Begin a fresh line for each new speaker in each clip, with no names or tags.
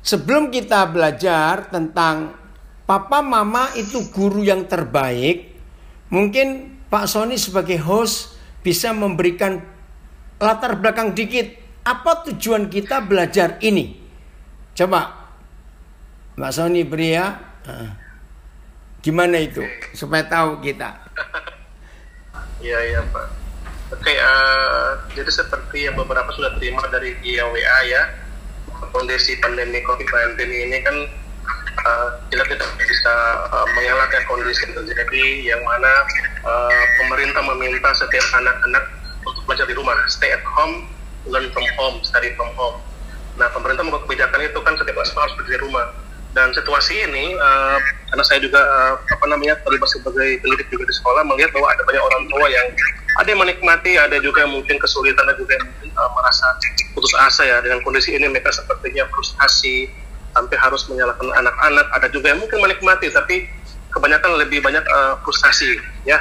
sebelum kita belajar tentang papa mama itu guru yang terbaik, mungkin Pak Sony sebagai host bisa memberikan latar belakang dikit. Apa tujuan kita belajar ini? Coba Pak Sony beri ya. Gimana itu supaya tahu kita?
Iya Pak. Oke, jadi seperti yang beberapa sudah terima dari WA ya, kondisi pandemi COVID-19 ini kan kita tidak bisa mengelakkan kondisi yang terjadi, yang mana pemerintah meminta setiap anak-anak untuk belajar di rumah, stay at home, learn from home, study from home. Nah, pemerintah membuat kebijakan itu kan setiap mahasiswa harus belajar di rumah. Dan situasi ini, karena saya juga terlibat sebagai pendidik juga di sekolah, melihat bahwa ada banyak orang tua yang ada yang menikmati, ada juga yang mungkin kesulitan, ada juga yang mungkin merasa putus asa ya dengan kondisi ini. Mereka sepertinya frustasi sampai harus menyalahkan anak-anak. Ada juga yang mungkin menikmati, tapi kebanyakan lebih banyak frustasi ya.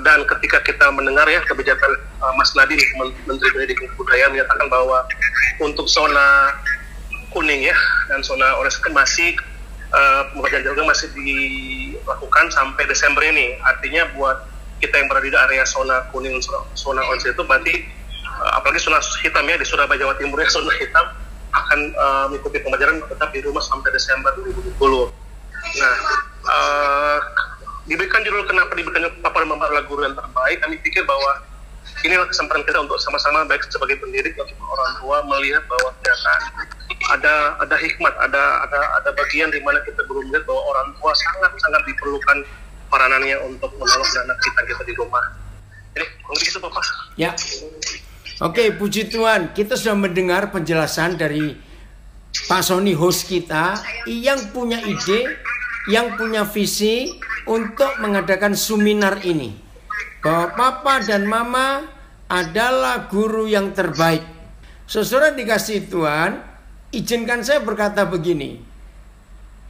Dan ketika kita mendengar ya kebijakan Mas Nadiem, Menteri Pendidikan dan Kebudayaan, menyatakan bahwa untuk zona kuning ya dan zona orange masih pembelajaran jarak jauh masih dilakukan sampai Desember ini. Artinya buat kita yang berada di area zona kuning, zona orange itu berarti apalagi zona hitam ya, di Surabaya Jawa Timur ya, zona hitam akan mengikuti pembelajaran tetap di rumah sampai Desember 2020. Nah, diberikan judul kenapa diberikan papa dan mama adalah guru yang terbaik. Kami pikir bahwa inilah kesempatan kita untuk sama-sama baik sebagai pendidik untuk orang tua melihat bahwa ternyata ada hikmat, ada bagian di mana kita belum melihat bahwa orang tua sangat diperlukan peranannya untuk menolong anak kita di rumah. Jadi, begitu Bapak.
Ya. Oke, puji Tuhan, kita sudah mendengar penjelasan dari Pak Sony host kita yang punya ide, yang punya visi untuk mengadakan seminar ini. Bahwa papa dan mama adalah guru yang terbaik. Saudara dikasih Tuhan, izinkan saya berkata begini.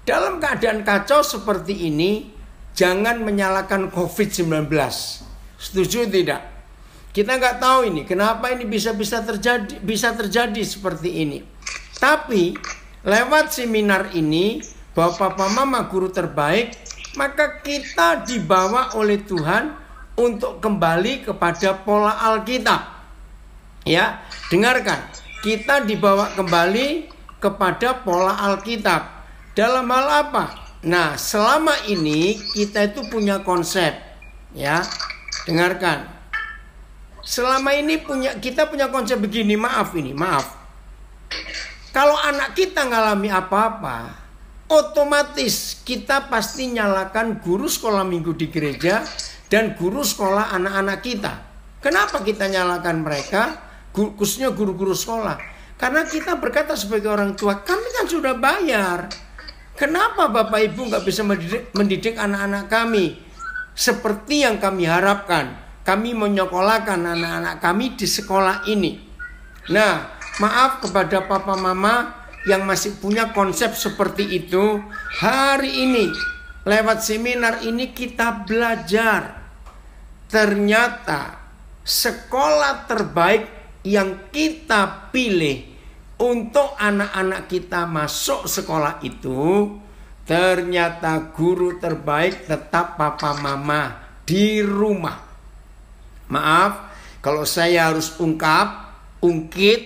Dalam keadaan kacau seperti ini, jangan menyalahkan COVID-19. Setuju tidak? Kita nggak tahu ini, kenapa ini bisa terjadi seperti ini. Tapi lewat seminar ini, bahwa papa mama guru terbaik, maka kita dibawa oleh Tuhan untuk kembali kepada pola Alkitab. Ya, dengarkan. Kita dibawa kembali kepada pola Alkitab. Dalam hal apa? Nah, selama ini kita itu punya konsep. Ya, dengarkan. Selama ini kita punya konsep begini, maaf. Kalau anak kita ngalami apa-apa, otomatis kita pasti nyalakan guru sekolah minggu di gereja dan guru sekolah anak-anak kita. Kenapa kita nyalakan mereka? Khususnya guru-guru sekolah. Karena kita berkata sebagai orang tua, kami kan sudah bayar. Kenapa Bapak Ibu gak bisa mendidik anak-anak kami seperti yang kami harapkan? Kami menyekolahkan anak-anak kami di sekolah ini. Nah, maaf kepada papa mama yang masih punya konsep seperti itu. Hari ini lewat seminar ini kita belajar. Ternyata sekolah terbaik yang kita pilih untuk anak-anak kita masuk sekolah itu, ternyata guru terbaik tetap papa mama di rumah. Maaf kalau saya harus ungkit,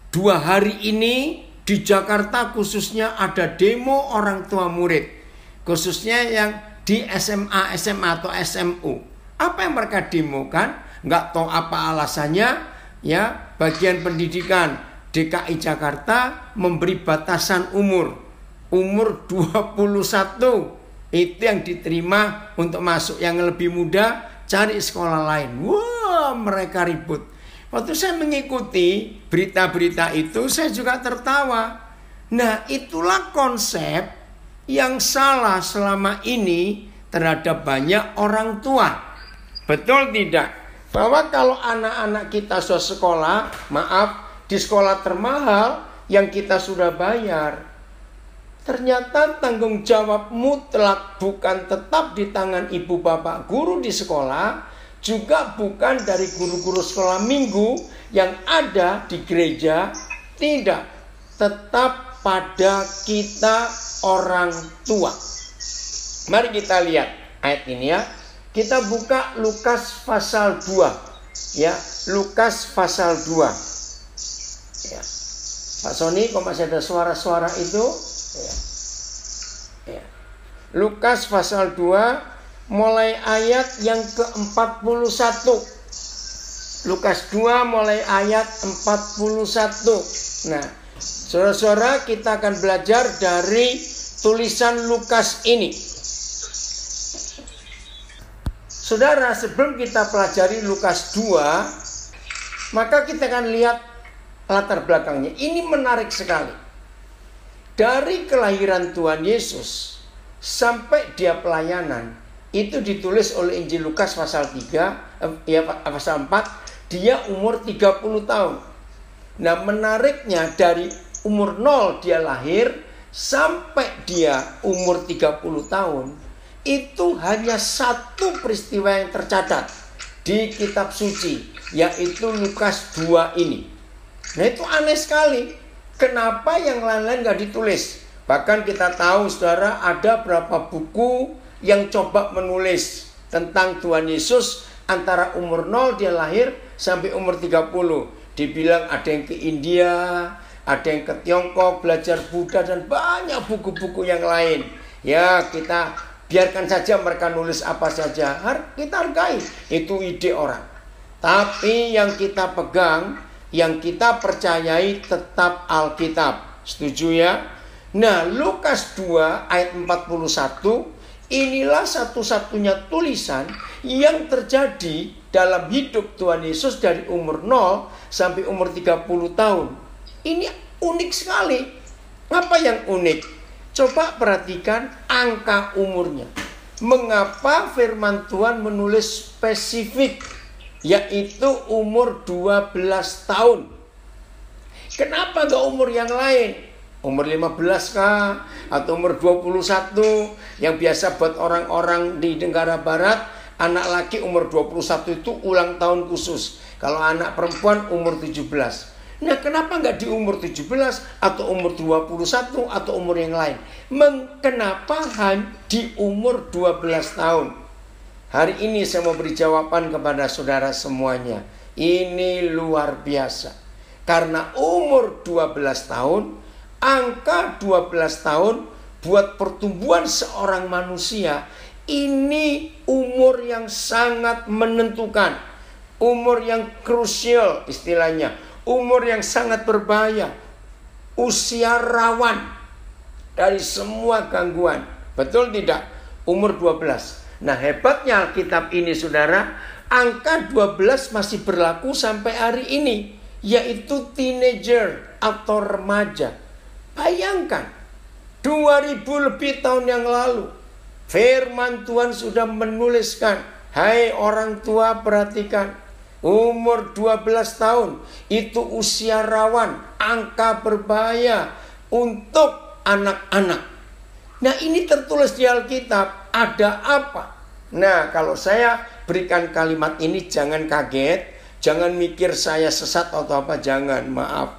2 hari ini di Jakarta khususnya ada demo orang tua murid, khususnya yang di SMA atau SMU. Apa yang mereka demokan? Nggak tahu apa alasannya. Ya, bagian pendidikan DKI Jakarta memberi batasan umur 21. Itu yang diterima untuk masuk. Yang lebih muda cari sekolah lain. Wah, mereka ribut. Waktu saya mengikuti berita-berita itu, saya juga tertawa. Nah, itulah konsep yang salah selama ini terhadap banyak orang tua. Betul tidak? Bahwa kalau anak-anak kita sudah sekolah, maaf, di sekolah termahal yang kita sudah bayar, ternyata tanggung jawab mutlak bukan tetap di tangan ibu bapak guru di sekolah, juga bukan dari guru-guru sekolah minggu yang ada di gereja. Tidak, tetap pada kita orang tua. Mari kita lihat ayat ini ya. Kita buka Lukas pasal 2. Ya, Lukas pasal 2. Ya. Pak Sony, kok masih ada suara-suara itu? Ya. Ya. Lukas pasal 2 mulai ayat yang ke-41. Lukas 2 mulai ayat 41. Nah, saudara-saudara, kita akan belajar dari tulisan Lukas ini. Saudara, sebelum kita pelajari Lukas 2, maka kita akan lihat latar belakangnya. Ini menarik sekali. Dari kelahiran Tuhan Yesus sampai dia pelayanan, itu ditulis oleh Injil Lukas pasal 3, pasal 4, dia umur 30 tahun. Nah, menariknya dari umur 0 dia lahir sampai dia umur 30 tahun, itu hanya satu peristiwa yang tercatat di kitab suci, yaitu Lukas 2 ini. Nah, itu aneh sekali. Kenapa yang lain-lain gak ditulis? Bahkan kita tahu, saudara, ada berapa buku yang coba menulis tentang Tuhan Yesus antara umur 0 dia lahir sampai umur 30. Dibilang ada yang ke India, ada yang ke Tiongkok belajar Buddha, dan banyak buku-buku yang lain. Ya, kita biarkan saja mereka nulis apa saja, kita hargai, itu ide orang. Tapi yang kita pegang, yang kita percayai tetap Alkitab. Setuju ya? Nah, Lukas 2 ayat 41, inilah satu-satunya tulisan yang terjadi dalam hidup Tuhan Yesus dari umur 0 sampai umur 30 tahun. Ini unik sekali. Apa yang unik? Coba perhatikan angka umurnya. Mengapa firman Tuhan menulis spesifik, yaitu umur 12 tahun? Kenapa gak umur yang lain? Umur 15 kah? Atau umur 21? Yang biasa buat orang-orang di negara barat, anak laki umur 21 itu ulang tahun khusus. Kalau anak perempuan umur 17. Nah, kenapa nggak di umur 17 atau umur 21 atau umur yang lain? Kenapa hanya di umur 12 tahun? Hari ini saya mau beri jawaban kepada saudara semuanya. Ini luar biasa. Karena umur 12 tahun, angka 12 tahun buat pertumbuhan seorang manusia, ini umur yang sangat menentukan. Umur yang krusial istilahnya. Umur yang sangat berbahaya. Usia rawan dari semua gangguan. Betul tidak? Umur 12. Nah, hebatnya Alkitab ini, saudara, angka 12 masih berlaku sampai hari ini, yaitu teenager atau remaja. Bayangkan, 2000 lebih tahun yang lalu, firman Tuhan sudah menuliskan, hai orang tua, perhatikan, umur 12 tahun itu usia rawan, angka berbahaya untuk anak-anak. Nah, ini tertulis di Alkitab. Ada apa? Nah, kalau saya berikan kalimat ini, jangan kaget, jangan mikir saya sesat atau apa, jangan, maaf.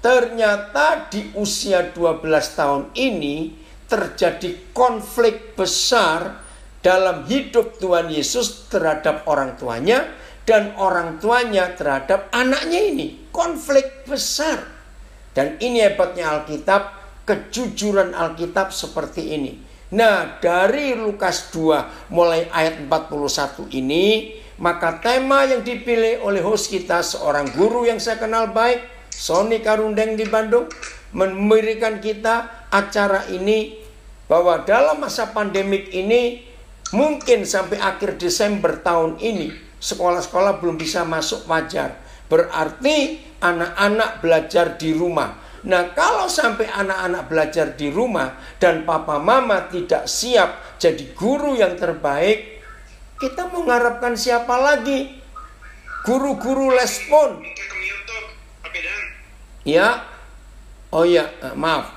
Ternyata di usia 12 tahun ini terjadi konflik besar dalam hidup Tuhan Yesus terhadap orang tuanya dan orang tuanya terhadap anaknya ini. Konflik besar. Dan ini hebatnya Alkitab, kejujuran Alkitab seperti ini. Nah, dari Lukas 2 mulai ayat 41 ini, maka tema yang dipilih oleh host kita, seorang guru yang saya kenal baik, Sony Karundeng di Bandung, memberikan kita acara ini, bahwa dalam masa pandemik ini, mungkin sampai akhir Desember tahun ini, sekolah-sekolah belum bisa masuk wajar. Berarti anak-anak belajar di rumah. Nah, kalau sampai anak-anak belajar di rumah dan papa mama tidak siap jadi guru yang terbaik, kita mengharapkan siapa lagi? Guru-guru les pon. Ya, oh ya, maaf.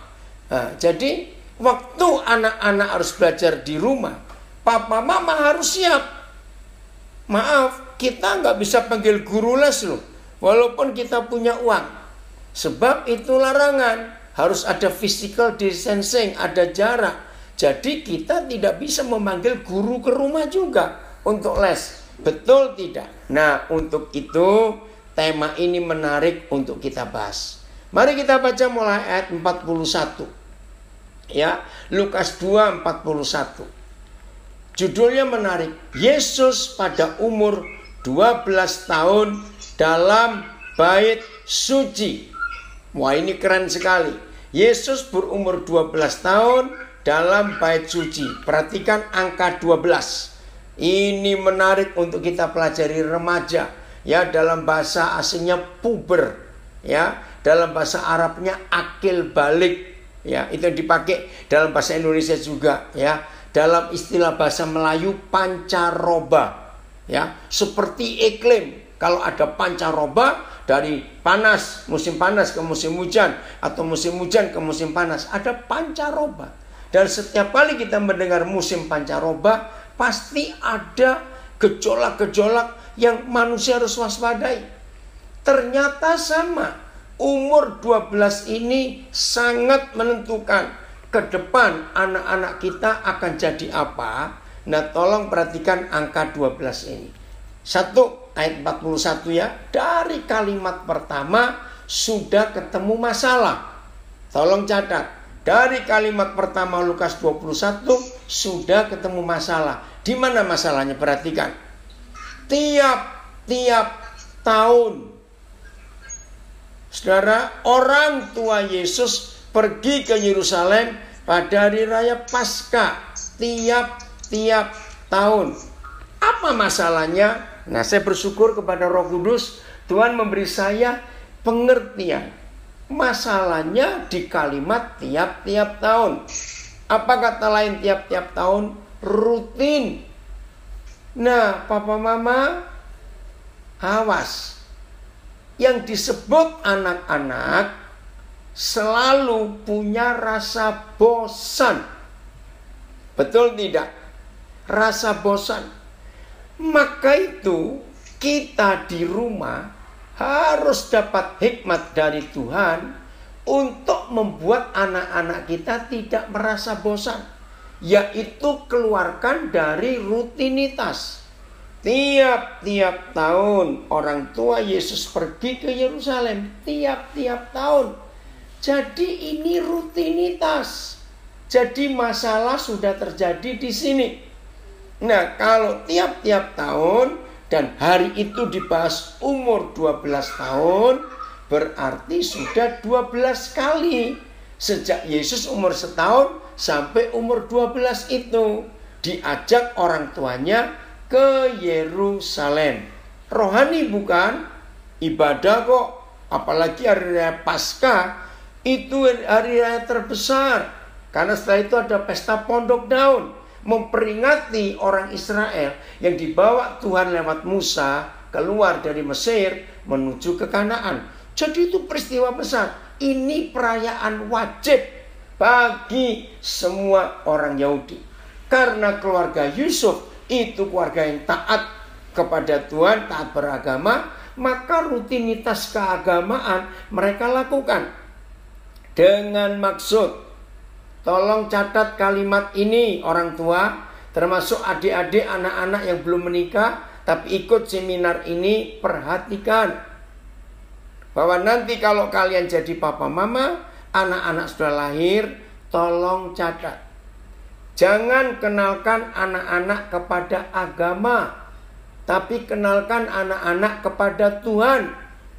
Jadi waktu anak-anak harus belajar di rumah, papa mama harus siap. Maaf, kita nggak bisa panggil guru les loh, walaupun kita punya uang. Sebab itu larangan. harus ada physical distancing, ada jarak. Jadi kita tidak bisa memanggil guru ke rumah juga untuk les. Betul tidak? Nah, untuk itu tema ini menarik untuk kita bahas. Mari kita baca mulai ayat 41. Ya, Lukas 2:41. Judulnya menarik. Yesus pada umur 12 tahun dalam bait suci. Wah, ini keren sekali. Yesus berumur 12 tahun dalam bait suci. Perhatikan angka 12. Ini menarik untuk kita pelajari remaja. Ya, dalam bahasa asingnya puber. Ya, dalam bahasa Arabnya akil balik. Ya, itu dipakai dalam bahasa Indonesia juga. Ya, dalam istilah bahasa Melayu pancaroba. Ya, seperti iklim. Kalau ada pancaroba, dari panas, musim panas ke musim hujan, atau musim hujan ke musim panas, ada pancaroba. Dan setiap kali kita mendengar musim pancaroba, pasti ada gejolak-gejolak yang manusia harus waspadai. Ternyata sama, umur 12 ini sangat menentukan ke depan anak-anak kita akan jadi apa. Nah, tolong perhatikan angka 12 ini. 1 ayat 41 ya. Dari kalimat pertama sudah ketemu masalah. Tolong catat. Dari kalimat pertama Lukas 21 sudah ketemu masalah. Di mana masalahnya? Perhatikan. Tiap tahun, saudara, orang tua Yesus pergi ke Yerusalem pada hari raya Paskah. Tiap tahun. Apa masalahnya? Nah, saya bersyukur kepada Roh Kudus, Tuhan memberi saya pengertian. Masalahnya di kalimat tiap-tiap tahun. Apa kata lain tiap-tiap tahun? Rutin. Nah, papa mama, awas. Yang disebut anak-anak selalu punya rasa bosan. Betul tidak? Rasa bosan. Maka itu kita di rumah harus dapat hikmat dari Tuhan untuk membuat anak-anak kita tidak merasa bosan. Yaitu keluarkan dari rutinitas. Tiap-tiap tahun orang tua Yesus pergi ke Yerusalem. Tiap-tiap tahun. Jadi ini rutinitas. Jadi masalah sudah terjadi di sini. Nah, kalau tiap-tiap tahun dan hari itu dibahas umur 12 tahun, berarti sudah 12 kali. Sejak Yesus umur setahun sampai umur 12 itu diajak orang tuanya ke Yerusalem. Rohani bukan? Ibadah kok. Apalagi hari raya Paskah, itu hari raya terbesar. Karena setelah itu ada pesta pondok daun, memperingati orang Israel yang dibawa Tuhan lewat Musa keluar dari Mesir menuju ke Kanaan. Jadi itu peristiwa besar. Ini perayaan wajib bagi semua orang Yahudi. Karena keluarga Yusuf itu keluarga yang taat kepada Tuhan, taat beragama, maka rutinitas keagamaan mereka lakukan. Dengan maksud, tolong catat kalimat ini orang tua, termasuk adik-adik, anak-anak yang belum menikah tapi ikut seminar ini, perhatikan bahwa nanti kalau kalian jadi papa mama, anak-anak sudah lahir, tolong catat. Jangan kenalkan anak-anak kepada agama, tapi kenalkan anak-anak kepada Tuhan.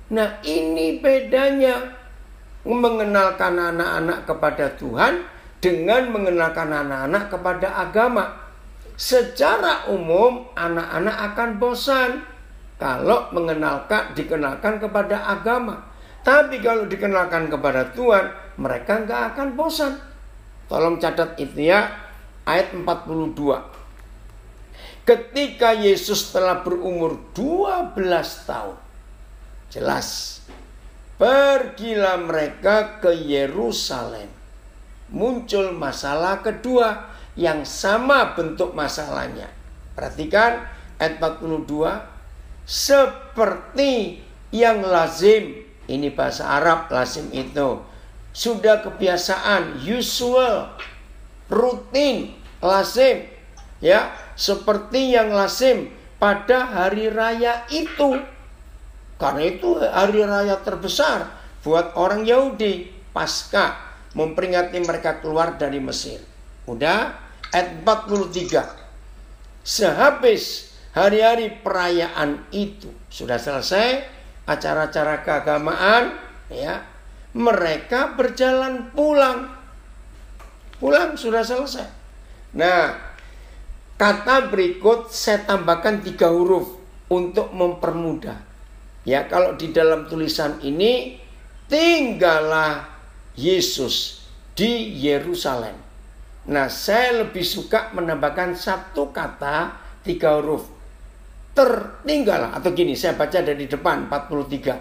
Nah, ini bedanya mengenalkan anak-anak kepada Tuhan dengan mengenalkan anak-anak kepada agama. Secara umum anak-anak akan bosan kalau dikenalkan kepada agama. Tapi kalau dikenalkan kepada Tuhan, mereka nggak akan bosan. Tolong catat itu ya, ayat 42. Ketika Yesus telah berumur 12 tahun, jelas, pergilah mereka ke Yerusalem. Muncul masalah kedua yang sama bentuk masalahnya. Perhatikan ayat 42. Seperti yang lazim, ini bahasa Arab lazim itu sudah kebiasaan, usual, rutin, lazim, ya, seperti yang lazim pada hari raya itu. Karena itu hari raya terbesar buat orang Yahudi, Paskah, memperingati mereka keluar dari Mesir. Udah, ayat 43. Sehabis hari-hari perayaan itu sudah selesai acara-acara keagamaan, ya, mereka berjalan pulang. Pulang sudah selesai. Nah, kata berikut saya tambahkan 3 huruf untuk mempermudah. Ya, kalau di dalam tulisan ini, tinggallah Yesus di Yerusalem. Nah, saya lebih suka menambahkan 1 kata 3 huruf. Tertinggallah, atau gini, saya baca dari depan 43.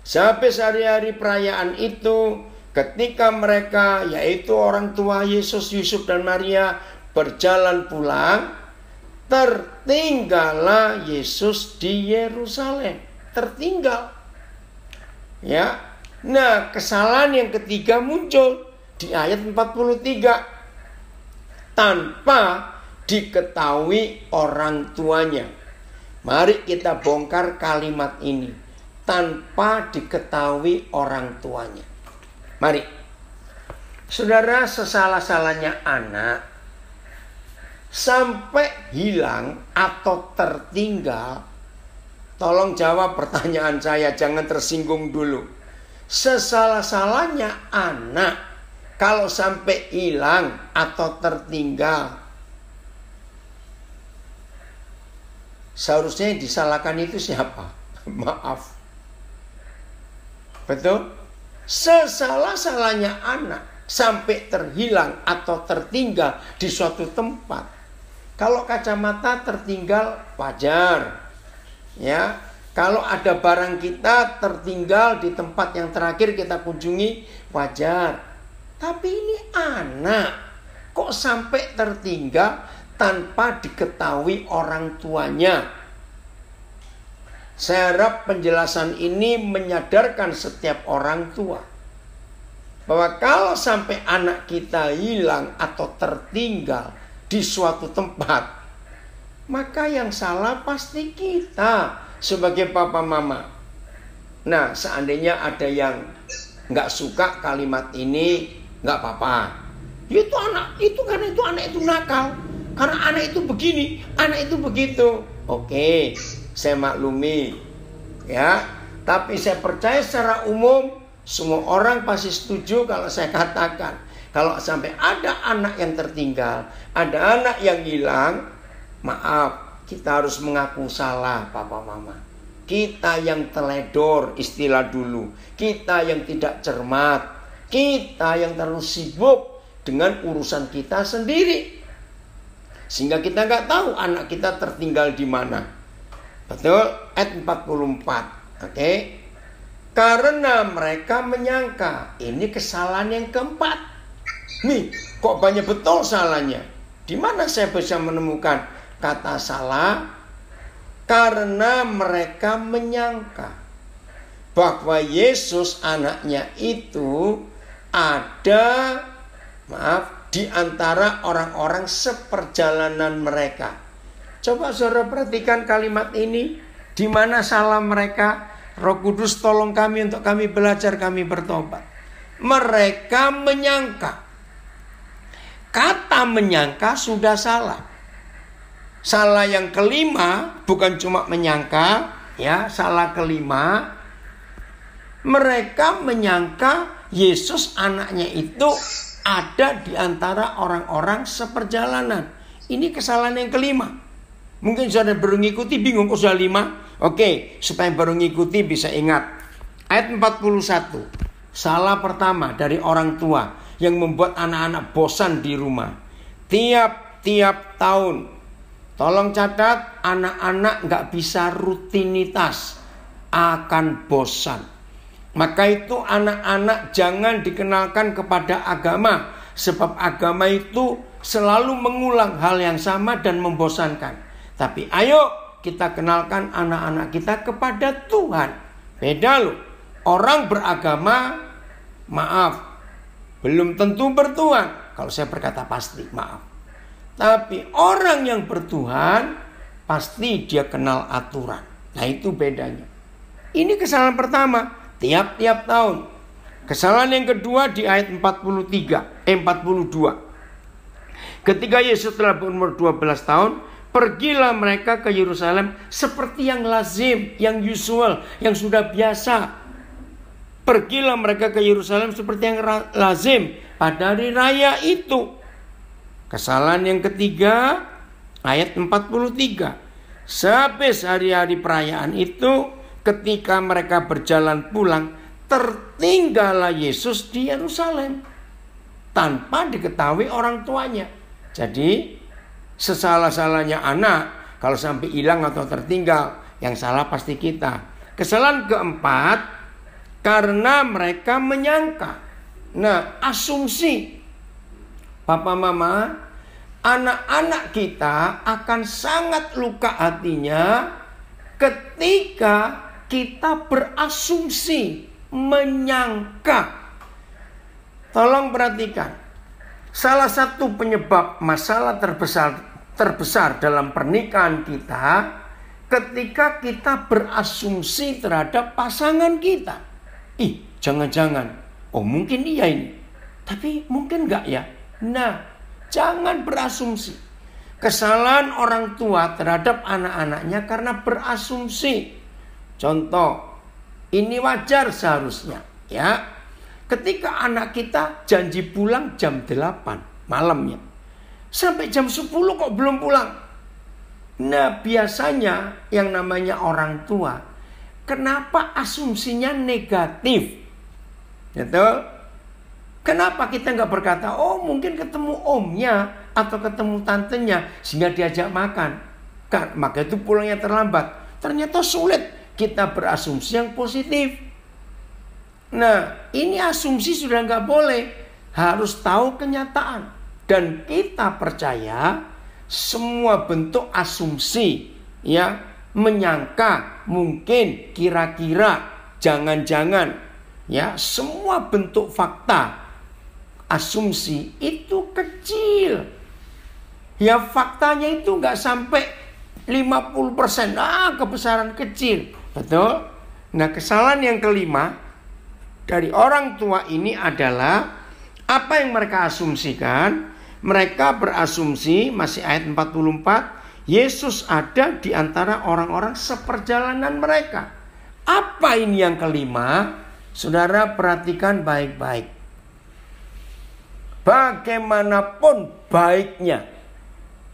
Sampai hari-hari perayaan itu, ketika mereka, yaitu orang tua Yesus, Yusuf dan Maria, berjalan pulang, tertinggallah Yesus di Yerusalem. Tertinggal. Ya. Nah, kesalahan yang ketiga muncul di ayat 43. Tanpa diketahui orang tuanya. Mari kita bongkar kalimat ini. Tanpa diketahui orang tuanya. Mari. Saudara, sesalah-salahnya anak sampai hilang atau tertinggal. Tolong jawab pertanyaan saya, jangan tersinggung dulu. Sesalah-salahnya anak kalau sampai hilang atau tertinggal, seharusnya yang disalahkan itu siapa? Maaf. Betul? Sesalah-salahnya anak sampai terhilang atau tertinggal di suatu tempat. Kalau kacamata tertinggal wajar. Ya, kalau ada barang kita tertinggal di tempat yang terakhir kita kunjungi, wajar. Tapi ini anak kok sampai tertinggal tanpa diketahui orang tuanya. Saya harap penjelasan ini menyadarkan setiap orang tua bahwa kalau sampai anak kita hilang atau tertinggal di suatu tempat, maka yang salah pasti kita sebagai papa mama. Nah, seandainya ada yang nggak suka kalimat ini, nggak apa-apa. Itu anak itu, karena itu anak itu nakal, karena anak itu begini, anak itu begitu. Oke, saya maklumi, ya. Tapi saya percaya secara umum semua orang pasti setuju kalau saya katakan, kalau sampai ada anak yang tertinggal, ada anak yang hilang, maaf, kita harus mengaku salah papa mama. Kita yang teledor, istilah dulu. Kita yang tidak cermat. Kita yang terlalu sibuk dengan urusan kita sendiri. Sehingga kita nggak tahu anak kita tertinggal di mana. Betul? Ayat 44. Oke? Karena mereka menyangka. Ini kesalahan yang keempat. Nih, kok banyak betul salahnya. Di mana saya bisa menemukan kata salah? Karena mereka menyangka bahwa Yesus anaknya itu ada, di antara orang-orang seperjalanan mereka. Coba saudara perhatikan kalimat ini. Di mana salah mereka? Roh Kudus tolong kami untuk kami belajar, kami bertobat. Mereka menyangka. Kata menyangka sudah salah. Salah yang kelima, bukan cuma menyangka, ya, salah kelima. Mereka menyangka Yesus anaknya itu ada di antara orang-orang seperjalanan. Ini kesalahan yang kelima. Mungkin saudara baru ngikuti bingung kok sudah 5. Oke, supaya baru ngikuti bisa ingat. Ayat 41. Salah pertama dari orang tua yang membuat anak-anak bosan di rumah. Tiap-tiap tahun. Tolong catat, anak-anak gak bisa rutinitas, akan bosan. Maka itu anak-anak jangan dikenalkan kepada agama. Sebab agama itu selalu mengulang hal yang sama dan membosankan. Tapi ayo kita kenalkan anak-anak kita kepada Tuhan. Beda loh. Orang beragama, maaf, belum tentu bertuhan. Kalau saya berkata pasti, maaf. Tapi orang yang bertuhan, pasti dia kenal aturan. Nah, itu bedanya. Ini kesalahan pertama, tiap-tiap tahun. Kesalahan yang kedua di ayat 42. Ketika Yesus telah berumur 12 tahun, pergilah mereka ke Yerusalem seperti yang lazim, yang usual, yang sudah biasa. Pergilah mereka ke Yerusalem seperti yang lazim pada hari raya itu. Kesalahan yang ketiga, ayat 43. Sehabis hari-hari perayaan itu, ketika mereka berjalan pulang, tertinggallah Yesus di Yerusalem tanpa diketahui orang tuanya. Jadi, sesalah-salahnya anak, kalau sampai hilang atau tertinggal, yang salah pasti kita. Kesalahan keempat, karena mereka menyangka. Nah, asumsi. Papa mama, anak-anak kita akan sangat luka hatinya ketika kita berasumsi, menyangka. Tolong perhatikan. Salah satu penyebab masalah terbesar dalam pernikahan kita, ketika kita berasumsi terhadap pasangan kita. Jangan-jangan, mungkin dia ini, tapi mungkin enggak ya. Nah, jangan berasumsi. Kesalahan orang tua terhadap anak-anaknya karena berasumsi. Contoh, ini wajar seharusnya, ya. Ketika anak kita janji pulang jam 8 malamnya, sampai jam 10 kok belum pulang. Nah, biasanya yang namanya orang tua, kenapa asumsinya negatif? Betul? Kenapa kita nggak berkata, mungkin ketemu omnya atau ketemu tantenya sehingga diajak makan. Maka itu pulangnya terlambat. Ternyata sulit. Kita berasumsi yang positif. Nah, ini asumsi sudah nggak boleh. Harus tahu kenyataan. Dan kita percaya semua bentuk asumsi, ya, menyangka, mungkin, kira-kira, jangan-jangan, ya, semua bentuk fakta asumsi itu kecil. Ya, faktanya itu nggak sampai 50%. Kebesaran kecil. Betul? Nah, kesalahan yang kelima dari orang tua ini adalah apa yang mereka asumsikan. Mereka berasumsi, masih ayat 44, Yesus ada di antara orang-orang seperjalanan mereka. Apa ini yang kelima? Saudara perhatikan baik-baik. Bagaimanapun baiknya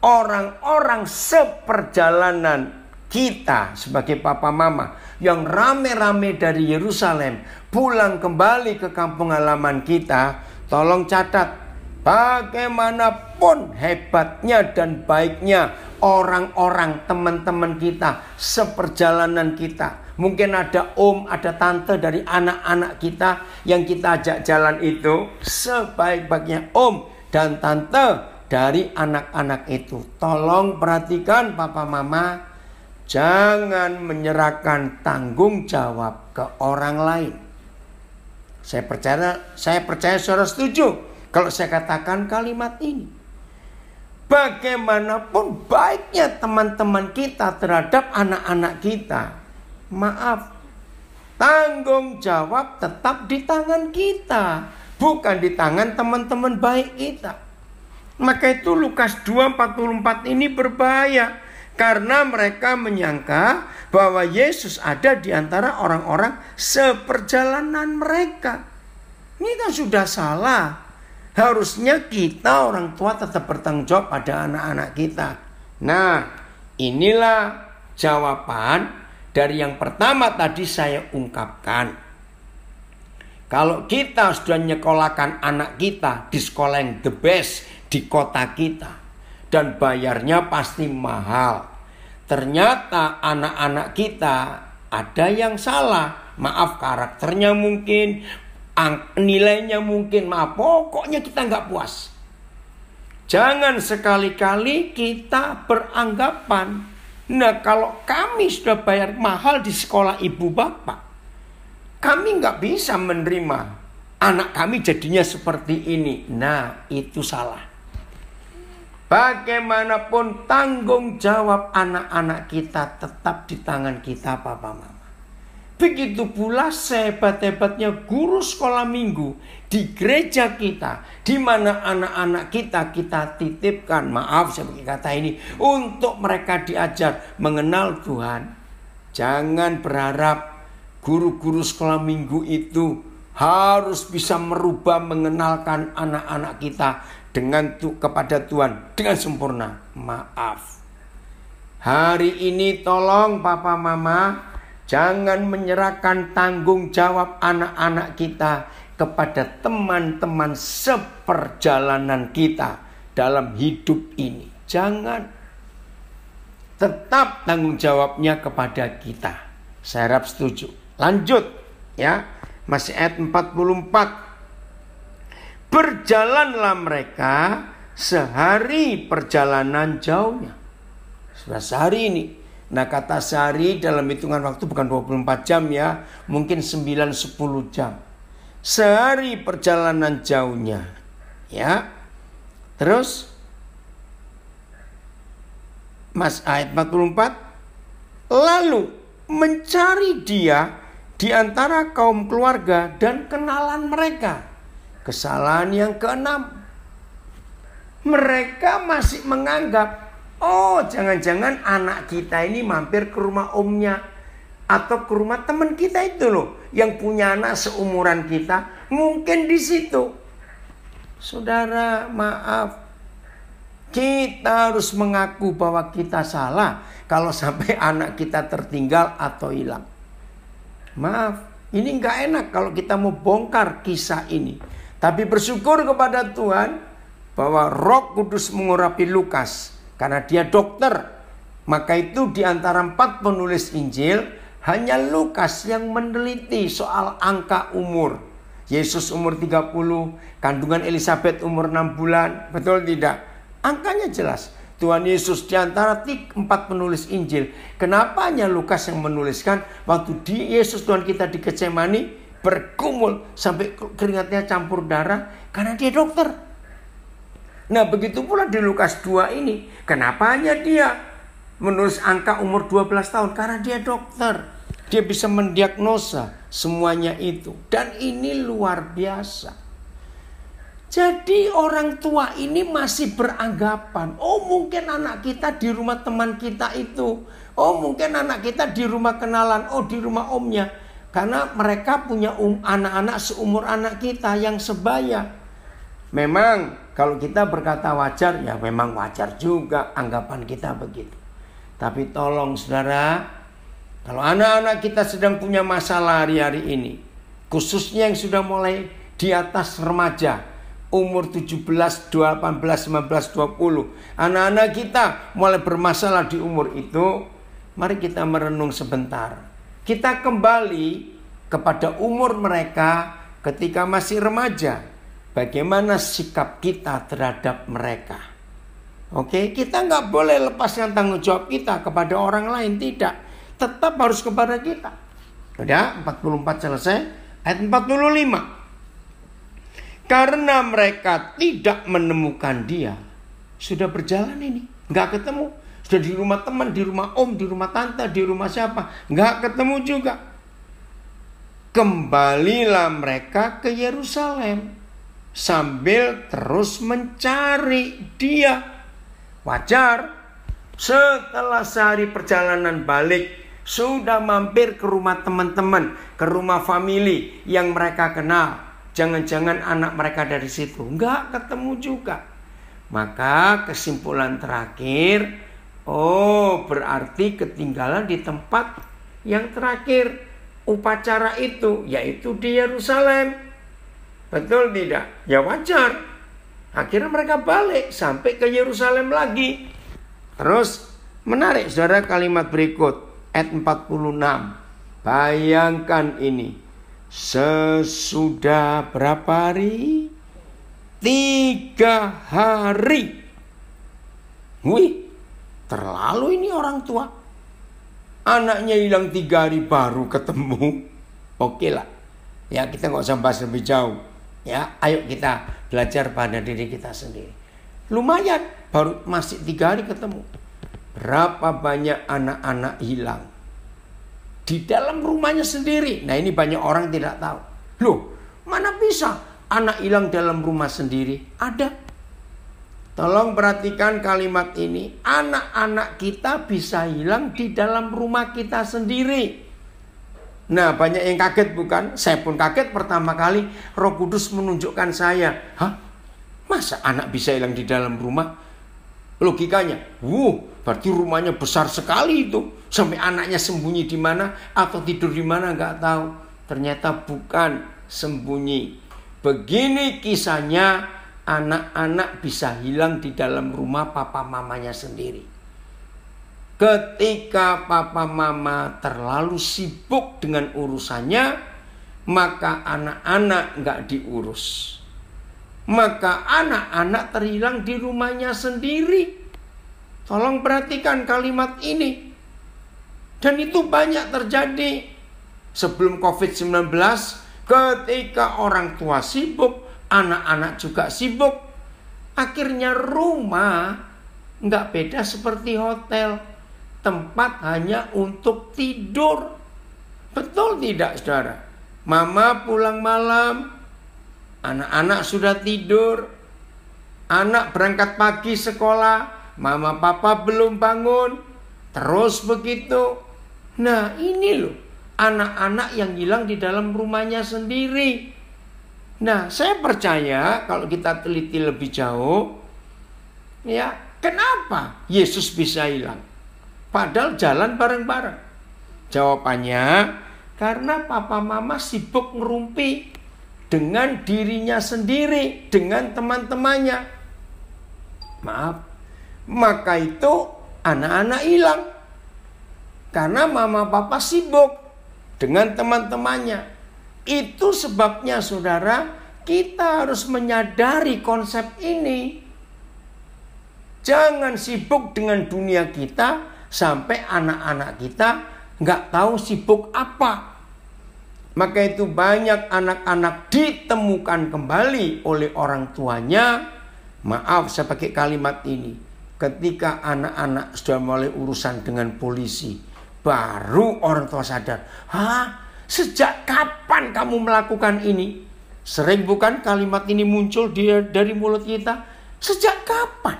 orang-orang seperjalanan kita sebagai papa mama yang rame-rame dari Yerusalem pulang kembali ke kampung halaman kita, tolong catat, bagaimanapun hebatnya dan baiknya orang-orang teman-teman kita seperjalanan kita, mungkin ada om, ada tante dari anak-anak kita yang kita ajak jalan itu, sebaik-baiknya om dan tante dari anak-anak itu. Tolong perhatikan papa mama, jangan menyerahkan tanggung jawab ke orang lain. Saya percaya saudara setuju kalau saya katakan kalimat ini. Bagaimanapun baiknya teman-teman kita terhadap anak-anak kita, maaf, tanggung jawab tetap di tangan kita, bukan di tangan teman-teman baik kita. Maka itu Lukas 2:44 ini berbahaya, karena mereka menyangka bahwa Yesus ada di antara orang-orang seperjalanan mereka. Ini kan sudah salah. Harusnya kita orang tua tetap bertanggung jawab pada anak-anak kita. Nah, inilah jawaban dari yang pertama tadi saya ungkapkan. Kalau kita sudah nyekolahkan anak kita di sekolah yang the best di kota kita, dan bayarnya pasti mahal, ternyata anak-anak kita ada yang salah. Maaf, karakternya mungkin, nilainya mungkin, maaf, pokoknya kita nggak puas. Jangan sekali-kali kita beranggapan, nah kalau kami sudah bayar mahal di sekolah ibu bapak, kami nggak bisa menerima anak kami jadinya seperti ini. Nah, itu salah. Bagaimanapun tanggung jawab anak-anak kita tetap di tangan kita, Papa Mama. Begitu pula sehebat-hebatnya guru sekolah minggu di gereja kita, di mana anak-anak kita titipkan, maaf saya pakai kata ini, untuk mereka diajar mengenal Tuhan. Jangan berharap guru-guru sekolah minggu itu harus bisa merubah, mengenalkan anak-anak kita kepada Tuhan dengan sempurna. Maaf. Hari ini tolong Papa Mama, jangan menyerahkan tanggung jawab anak-anak kita kepada teman-teman seperjalanan kita dalam hidup ini. Jangan. Tetap tanggung jawabnya kepada kita. Saya harap setuju. Lanjut ya. Masih ayat 44. Berjalanlah mereka sehari perjalanan jauhnya. Sudah sehari ini. Nah, kata sehari dalam hitungan waktu bukan 24 jam ya. Mungkin 9-10 jam. Sehari perjalanan jauhnya. Ya. Terus ayat 44. Lalu mencari dia di antara kaum keluarga dan kenalan mereka. Kesalahan yang keenam. Mereka masih menganggap, oh jangan-jangan anak kita ini mampir ke rumah omnya. Atau ke rumah teman kita itu loh. Yang punya anak seumuran kita. Mungkin di situ. Saudara, maaf. Kita harus mengaku bahwa kita salah. Kalau sampai anak kita tertinggal atau hilang. Maaf. Ini gak enak kalau kita mau bongkar kisah ini. Tapi bersyukur kepada Tuhan bahwa Roh Kudus mengurapi Lukas. Karena dia dokter. Maka itu di antara 4 penulis Injil, hanya Lukas yang meneliti soal angka umur. Yesus umur 30, kandungan Elizabeth umur 6 bulan. Betul tidak? Angkanya jelas. Tuhan Yesus di antara 4 penulis Injil. Kenapa hanya Lukas yang menuliskan waktu Yesus Tuhan kita di Getsemani bergumul sampai keringatnya campur darah karena dia dokter. Nah, begitu pula di Lukas 2 ini. Kenapa hanya dia menulis angka umur 12 tahun? Karena dia dokter. Dia bisa mendiagnosa semuanya itu. Dan ini luar biasa. Jadi orang tua ini masih beranggapan, oh mungkin anak kita di rumah teman kita itu. Oh mungkin anak kita di rumah kenalan. Oh di rumah omnya. Karena mereka punya anak-anak seumur anak kita yang sebaya. Memang kalau kita berkata wajar, ya memang wajar juga anggapan kita begitu. Tapi tolong saudara, kalau anak-anak kita sedang punya masalah hari-hari ini, khususnya yang sudah mulai di atas remaja, umur 17, 18, 19, 20. Anak-anak kita mulai bermasalah di umur itu. Mari kita merenung sebentar. Kita kembali kepada umur mereka ketika masih remaja. Bagaimana sikap kita terhadap mereka. Oke, kita nggak boleh lepaskan tanggung jawab kita kepada orang lain. Tidak. Tetap harus kepada kita. Udah, 44 selesai. Ayat 45. Karena mereka tidak menemukan dia. Sudah berjalan ini. Nggak ketemu. Sudah di rumah teman, di rumah om, di rumah tante, di rumah siapa. Nggak ketemu juga. Kembalilah mereka ke Yerusalem. Sambil terus mencari dia. Wajar. Setelah sehari perjalanan balik. Sudah mampir ke rumah teman-teman. Ke rumah famili yang mereka kenal. Jangan-jangan anak mereka dari situ. Nggak ketemu juga. Maka kesimpulan terakhir. Oh, berarti ketinggalan di tempat yang terakhir upacara itu, yaitu di Yerusalem. Betul tidak? Ya wajar. Akhirnya mereka balik sampai ke Yerusalem lagi. Terus menarik saudara kalimat berikut, ayat 46. Bayangkan ini. Sesudah berapa hari? 3 hari. Wih. Terlalu ini orang tua. Anaknya hilang 3 hari baru ketemu. Oke lah. Ya kita gak usah bahas lebih jauh. Ya, ayo kita belajar pada diri kita sendiri. Lumayan, baru masih 3 hari ketemu. Berapa banyak anak-anak hilang di dalam rumahnya sendiri. Nah, ini banyak orang tidak tahu. Loh, mana bisa anak hilang dalam rumah sendiri? Ada. Tolong perhatikan kalimat ini. Anak-anak kita bisa hilang di dalam rumah kita sendiri. Nah, banyak yang kaget bukan? Saya pun kaget pertama kali Roh Kudus menunjukkan saya. Hah? Masa anak bisa hilang di dalam rumah? Logikanya, berarti rumahnya besar sekali itu. Sampai anaknya sembunyi di mana atau tidur di mana nggak tahu. Ternyata bukan sembunyi. Begini kisahnya. Anak-anak bisa hilang di dalam rumah papa mamanya sendiri. Ketika papa mama terlalu sibuk dengan urusannya, maka anak-anak nggak diurus. Maka anak-anak terhilang di rumahnya sendiri. Tolong perhatikan kalimat ini. Dan itu banyak terjadi. Sebelum COVID-19, ketika orang tua sibuk, anak-anak juga sibuk. Akhirnya rumah nggak beda seperti hotel. Tempat hanya untuk tidur. Betul tidak, saudara? Mama pulang malam, anak-anak sudah tidur. Anak berangkat pagi sekolah, mama papa belum bangun. Terus begitu. Nah, ini loh anak-anak yang hilang di dalam rumahnya sendiri. Nah, saya percaya kalau kita teliti lebih jauh, ya, kenapa Yesus bisa hilang? Padahal jalan bareng-bareng. Jawabannya, karena papa mama sibuk ngerumpi dengan dirinya sendiri, dengan teman-temannya. Maaf, maka itu anak-anak hilang. Karena mama papa sibuk dengan teman-temannya. Itu sebabnya saudara, kita harus menyadari konsep ini. Jangan sibuk dengan dunia kita sampai anak-anak kita nggak tahu sibuk apa. Maka itu banyak anak-anak ditemukan kembali oleh orang tuanya. Maaf, saya pakai kalimat ini. Ketika anak-anak sudah mulai urusan dengan polisi, baru orang tua sadar. Hah? Sejak kapan kamu melakukan ini? Sering bukan kalimat ini muncul dari mulut kita? Sejak kapan?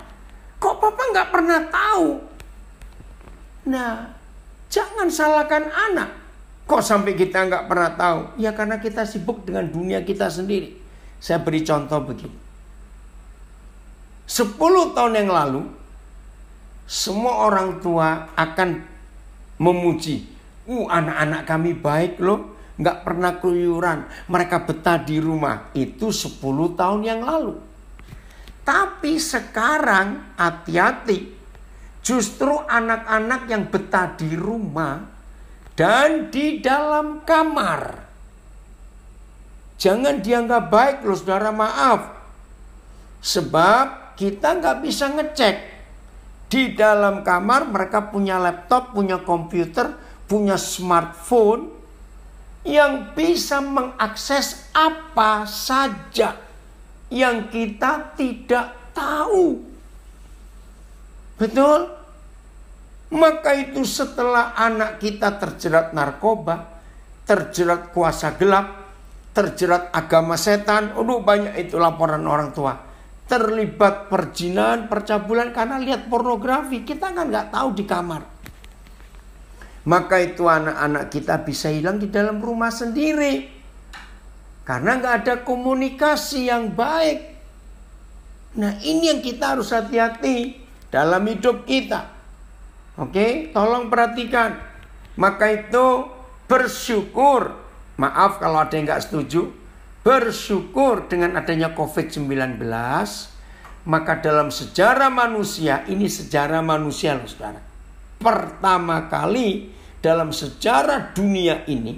Kok papa nggak pernah tahu? Nah, jangan salahkan anak. Kok sampai kita nggak pernah tahu? Ya karena kita sibuk dengan dunia kita sendiri. Saya beri contoh begini. 10 tahun yang lalu, semua orang tua akan memuji. Anak-anak kami baik loh, nggak pernah keluyuran, mereka betah di rumah. Itu 10 tahun yang lalu. Tapi sekarang hati-hati, justru anak-anak yang betah di rumah dan di dalam kamar, jangan dianggap baik loh saudara, maaf. Sebab kita nggak bisa ngecek. Di dalam kamar mereka punya laptop, punya komputer, punya smartphone yang bisa mengakses apa saja yang kita tidak tahu. Betul? Maka itu setelah anak kita terjerat narkoba, terjerat kuasa gelap, terjerat agama setan, banyak itu laporan orang tua. Terlibat perzinahan, percabulan karena lihat pornografi, kita kan nggak tahu di kamar. Maka itu anak-anak kita bisa hilang di dalam rumah sendiri. Karena nggak ada komunikasi yang baik. Nah, ini yang kita harus hati-hati dalam hidup kita. Oke, tolong perhatikan. Maka itu bersyukur. Maaf kalau ada yang nggak setuju. Bersyukur dengan adanya COVID-19. Maka dalam sejarah manusia, ini sejarah manusia loh saudara. Pertama kali dalam sejarah dunia ini,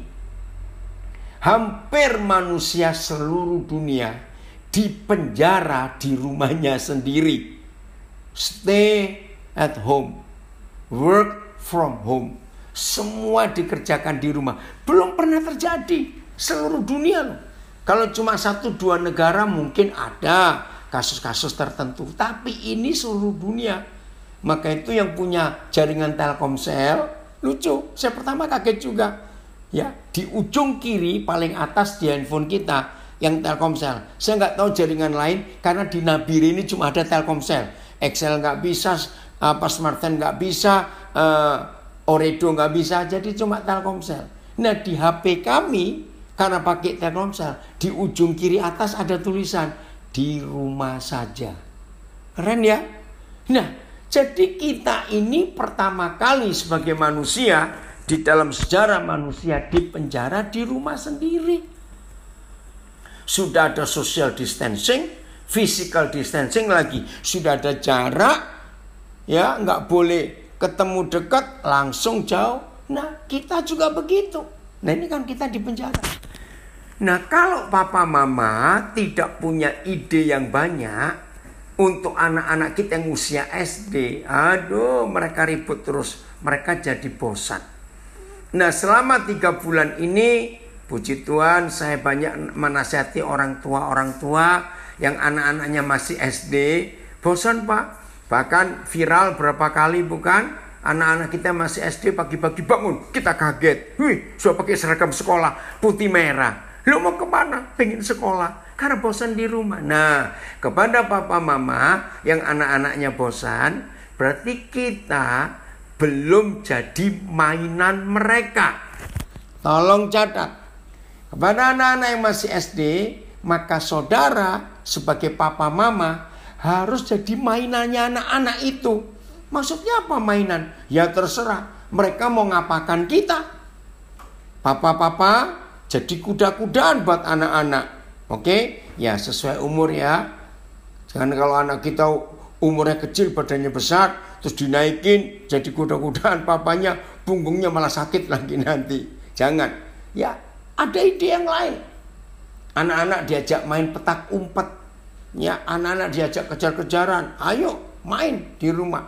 hampir manusia seluruh dunia dipenjara di rumahnya sendiri. Stay at home, work from home. Semua dikerjakan di rumah. Belum pernah terjadi seluruh dunia loh. Kalau cuma 1-2 negara mungkin ada kasus-kasus tertentu. Tapi ini seluruh dunia. Maka itu yang punya jaringan Telkomsel, lucu. Saya pertama kaget juga. Ya, di ujung kiri paling atas di handphone kita yang Telkomsel. Saya nggak tahu jaringan lain karena di Nabire ini cuma ada Telkomsel. Excel nggak bisa, Smartphone nggak bisa, Oredo nggak bisa, jadi cuma Telkomsel. Nah di HP kami karena pakai Telkomsel, di ujung kiri atas ada tulisan di rumah saja. Keren ya? Nah, jadi kita ini pertama kali sebagai manusia di dalam sejarah manusia dipenjara di rumah sendiri. Sudah ada social distancing, physical distancing lagi, sudah ada jarak, ya nggak boleh ketemu dekat, langsung jauh. Nah, kita juga begitu. Nah, ini kan kita dipenjara. Nah, kalau papa mama tidak punya ide yang banyak untuk anak-anak kita yang usia SD, aduh mereka ribut terus, mereka jadi bosan. Nah, selama 3 bulan ini, puji Tuhan saya banyak menasihati orang tua yang anak-anaknya masih SD. Bosan pak, bahkan viral berapa kali bukan? Anak-anak kita masih SD pagi-pagi bangun, kita kaget. Wih, sudah pakai seragam sekolah putih merah. Lu mau kemana? Pengen sekolah. Karena bosan di rumah. Nah, kepada papa mama yang anak-anaknya bosan, berarti kita belum jadi mainan mereka. Tolong catat. Kepada anak-anak yang masih SD, maka saudara sebagai papa mama harus jadi mainannya anak-anak itu. Maksudnya apa mainan? Ya terserah. Mereka mau ngapakan kita. Papa-papa jadi kuda-kudaan buat anak-anak. Oke? Ya sesuai umur ya. Jangan kalau anak kita umurnya kecil, badannya besar, terus dinaikin jadi kuda-kudaan papanya, punggungnya malah sakit lagi nanti. Jangan. Ya ada ide yang lain. Anak-anak diajak main petak umpet. Ya anak-anak diajak kejar-kejaran. Ayo main di rumah.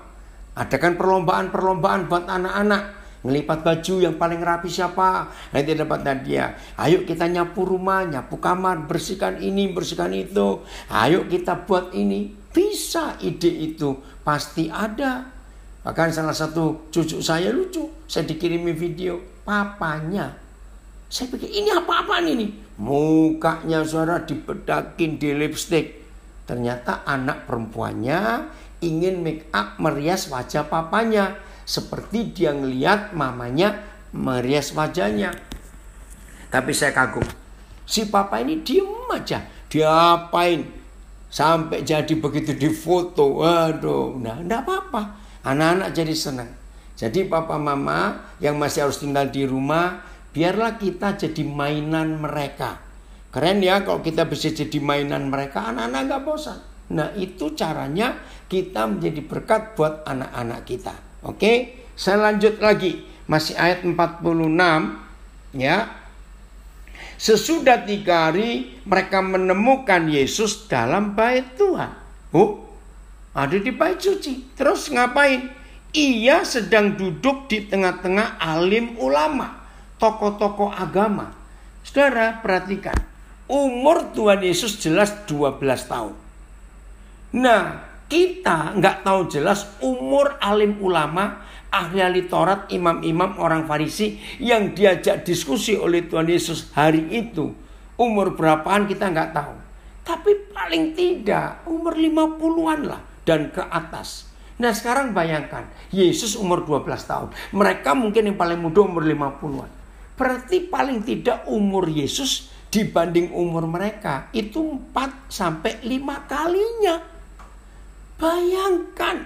Adakan perlombaan-perlombaan buat anak-anak. Ngelipat baju yang paling rapi siapa, nanti dapat hadiah. Ayo kita nyapu rumah, nyapu kamar, bersihkan ini, bersihkan itu. Ayo kita buat ini. Bisa ide itu, pasti ada. Bahkan salah satu cucu saya lucu, saya dikirimi video papanya. Saya pikir ini apa-apaan ini? Mukanya saudara dibedakin di lipstick. Ternyata anak perempuannya ingin make up merias wajah papanya. Seperti dia ngeliat mamanya merias wajahnya. Tapi saya kagum. Si papa ini diem aja. Diapain? Sampai jadi begitu difoto. Waduh. Nah enggak apa-apa. Anak-anak jadi senang. Jadi papa mama yang masih harus tinggal di rumah, biarlah kita jadi mainan mereka. Keren ya kalau kita bisa jadi mainan mereka. Anak-anak gak bosan. Nah itu caranya kita menjadi berkat buat anak-anak kita. Oke, saya lanjut lagi. Masih ayat 46 ya. Sesudah 3 hari mereka menemukan Yesus dalam bait Tuhan. Oh, ada di bait suci. Terus ngapain? Ia sedang duduk di tengah-tengah alim ulama, tokoh-tokoh agama. Saudara perhatikan, umur Tuhan Yesus jelas 12 tahun. Nah, kita nggak tahu jelas umur alim ulama, ahli Taurat, imam-imam, orang Farisi yang diajak diskusi oleh Tuhan Yesus hari itu. Umur berapaan kita nggak tahu. Tapi paling tidak umur 50-an lah dan ke atas. Nah sekarang bayangkan, Yesus umur 12 tahun. Mereka mungkin yang paling muda umur 50-an. Berarti paling tidak umur Yesus dibanding umur mereka itu 4-5 kalinya. Bayangkan,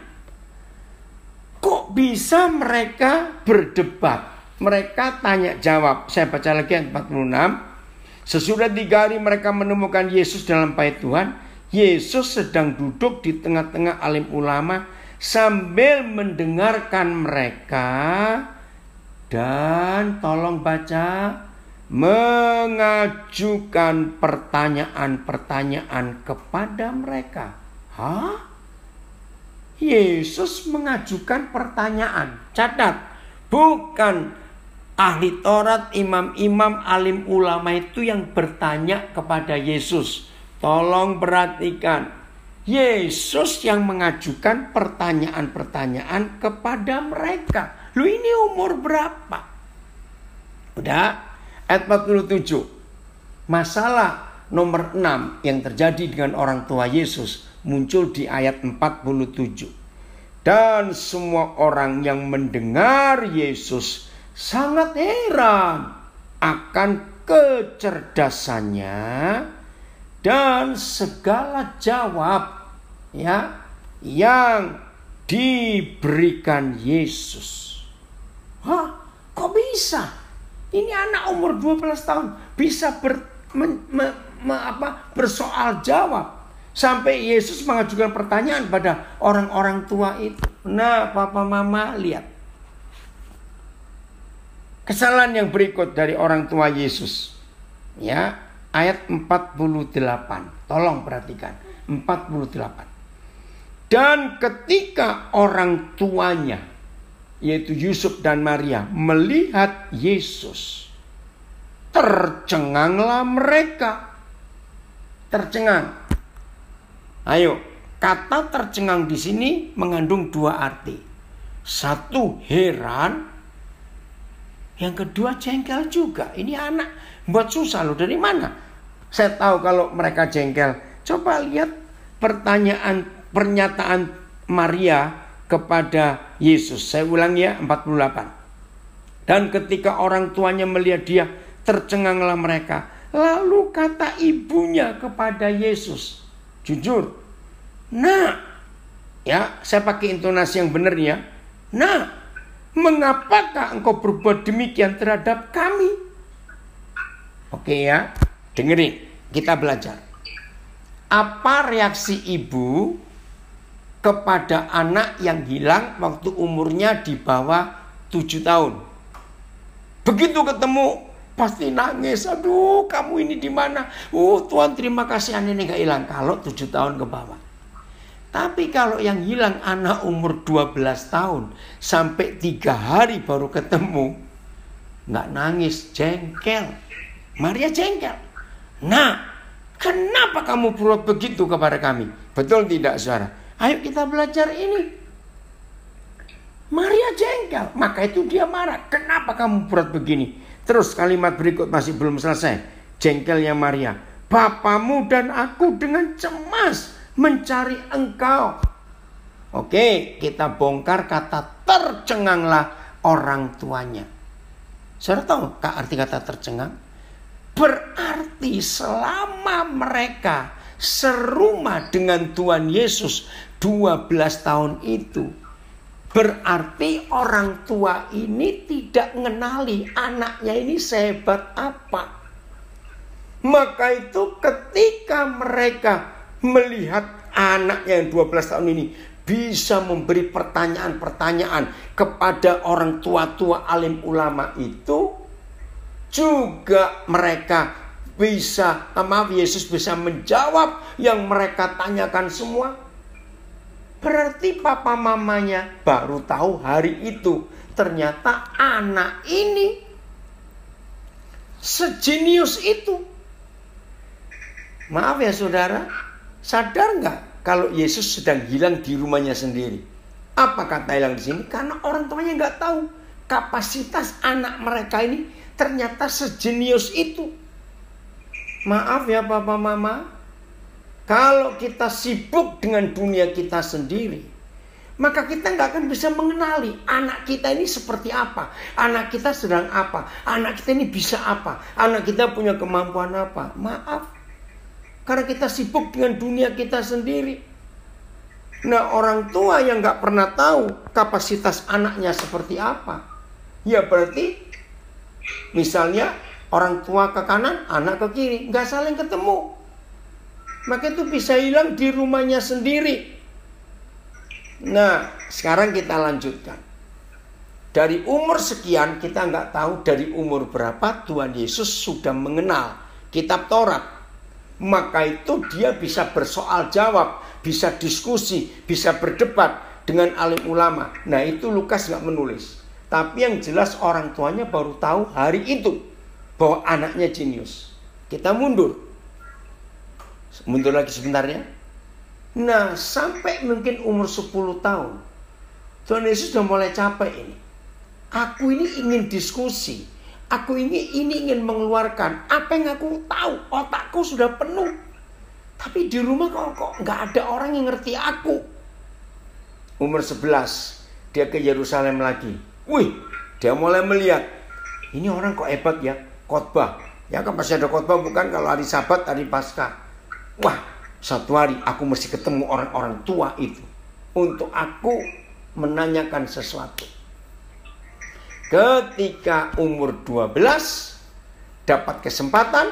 kok bisa mereka berdebat? Mereka tanya jawab. Saya baca lagi ayat 46. Sesudah 3 hari mereka menemukan Yesus dalam bait Tuhan. Yesus sedang duduk di tengah-tengah alim ulama sambil mendengarkan mereka. Dan tolong baca, mengajukan pertanyaan-pertanyaan kepada mereka. Hah? Yesus mengajukan pertanyaan. Catat, bukan ahli Taurat, imam-imam, alim ulama itu yang bertanya kepada Yesus. Tolong perhatikan. Yesus yang mengajukan pertanyaan-pertanyaan kepada mereka. Lu ini umur berapa? Udah, ayat 47. Masalah nomor 6 yang terjadi dengan orang tua Yesus muncul di ayat 47. Dan semua orang yang mendengar Yesus sangat heran akan kecerdasannya dan segala jawab yang diberikan Yesus. Hah, kok bisa? Ini anak umur 12 tahun bisa bersoal jawab. Sampai Yesus mengajukan pertanyaan pada orang-orang tua itu. Nah, papa mama lihat. Kesalahan yang berikut dari orang tua Yesus. Ya, ayat 48. Tolong perhatikan. 48. Dan ketika orang tuanya, yaitu Yusuf dan Maria, melihat Yesus, tercenganglah mereka. Tercengang. Ayo, kata tercengang di sini mengandung dua arti. Satu, heran. Yang kedua, jengkel juga. Ini anak buat susah loh. Dari mana saya tahu kalau mereka jengkel? Coba lihat pernyataan Maria kepada Yesus. Saya ulang ya, 48. Dan ketika orang tuanya melihat dia, tercenganglah mereka. Lalu kata ibunya kepada Yesus, jujur, nah, ya, saya pakai intonasi yang benar ya. Nah, mengapakah engkau berbuat demikian terhadap kami? Oke ya, dengerin, kita belajar. Apa reaksi ibu kepada anak yang hilang waktu umurnya di bawah 7 tahun? Begitu ketemu, pasti nangis. Aduh, kamu ini di mana? Tuhan terima kasih anak ini gak hilang. Kalau 7 tahun ke bawah. Tapi kalau yang hilang anak umur 12 tahun sampai 3 hari baru ketemu, gak nangis, jengkel. Maria jengkel. Nah, kenapa kamu berbuat begitu kepada kami? Betul tidak, saudara? Ayo kita belajar ini. Maria jengkel, maka itu dia marah. Kenapa kamu berbuat begini? Terus kalimat berikut masih belum selesai. Jengkelnya Maria. Bapamu dan aku dengan cemas mencari engkau. Oke, kita bongkar kata tercenganglah orang tuanya. Saudara tahu arti kata tercengang? Berarti selama mereka serumah dengan Tuhan Yesus 12 tahun itu, berarti orang tua ini tidak mengenali anaknya ini sehebat apa. Maka itu ketika mereka melihat anaknya yang 12 tahun ini bisa memberi pertanyaan-pertanyaan kepada orang tua-tua alim ulama itu, juga mereka bisa, Yesus bisa menjawab yang mereka tanyakan semua. Berarti papa mamanya baru tahu hari itu ternyata anak ini sejenius itu. Maaf ya saudara, sadar nggak kalau Yesus sedang hilang di rumahnya sendiri? Apa kata hilang di sini? Karena orang tuanya nggak tahu kapasitas anak mereka ini ternyata sejenius itu. Maaf ya papa mama, kalau kita sibuk dengan dunia kita sendiri, maka kita nggak akan bisa mengenali anak kita ini seperti apa, anak kita sedang apa, anak kita ini bisa apa, anak kita punya kemampuan apa. Maaf, karena kita sibuk dengan dunia kita sendiri. Nah, orang tua yang nggak pernah tahu kapasitas anaknya seperti apa, ya berarti misalnya orang tua ke kanan, anak ke kiri, nggak saling ketemu. Maka itu bisa hilang di rumahnya sendiri. Nah, sekarang kita lanjutkan. Dari umur sekian kita nggak tahu dari umur berapa Tuhan Yesus sudah mengenal kitab Taurat. Maka itu dia bisa bersoal jawab, bisa diskusi, bisa berdebat dengan alim ulama. Nah, itu Lukas nggak menulis. Tapi yang jelas orang tuanya baru tahu hari itu bahwa anaknya jenius. Kita mundur lagi sebentar ya. Nah, sampai mungkin umur 10 tahun, Tuhan Yesus sudah mulai capek ini. Aku ini ingin diskusi. Aku ini ingin mengeluarkan apa yang aku tahu. Otakku sudah penuh. Tapi di rumah kok nggak ada orang yang ngerti aku. Umur 11, dia ke Yerusalem lagi. Wih, dia mulai melihat. Ini orang kok hebat ya, khotbah. Ya kan pasti ada khotbah bukan kalau hari Sabat, hari Paskah. Wah, satu hari aku mesti ketemu orang-orang tua itu. Untuk aku menanyakan sesuatu. Ketika umur 12, dapat kesempatan.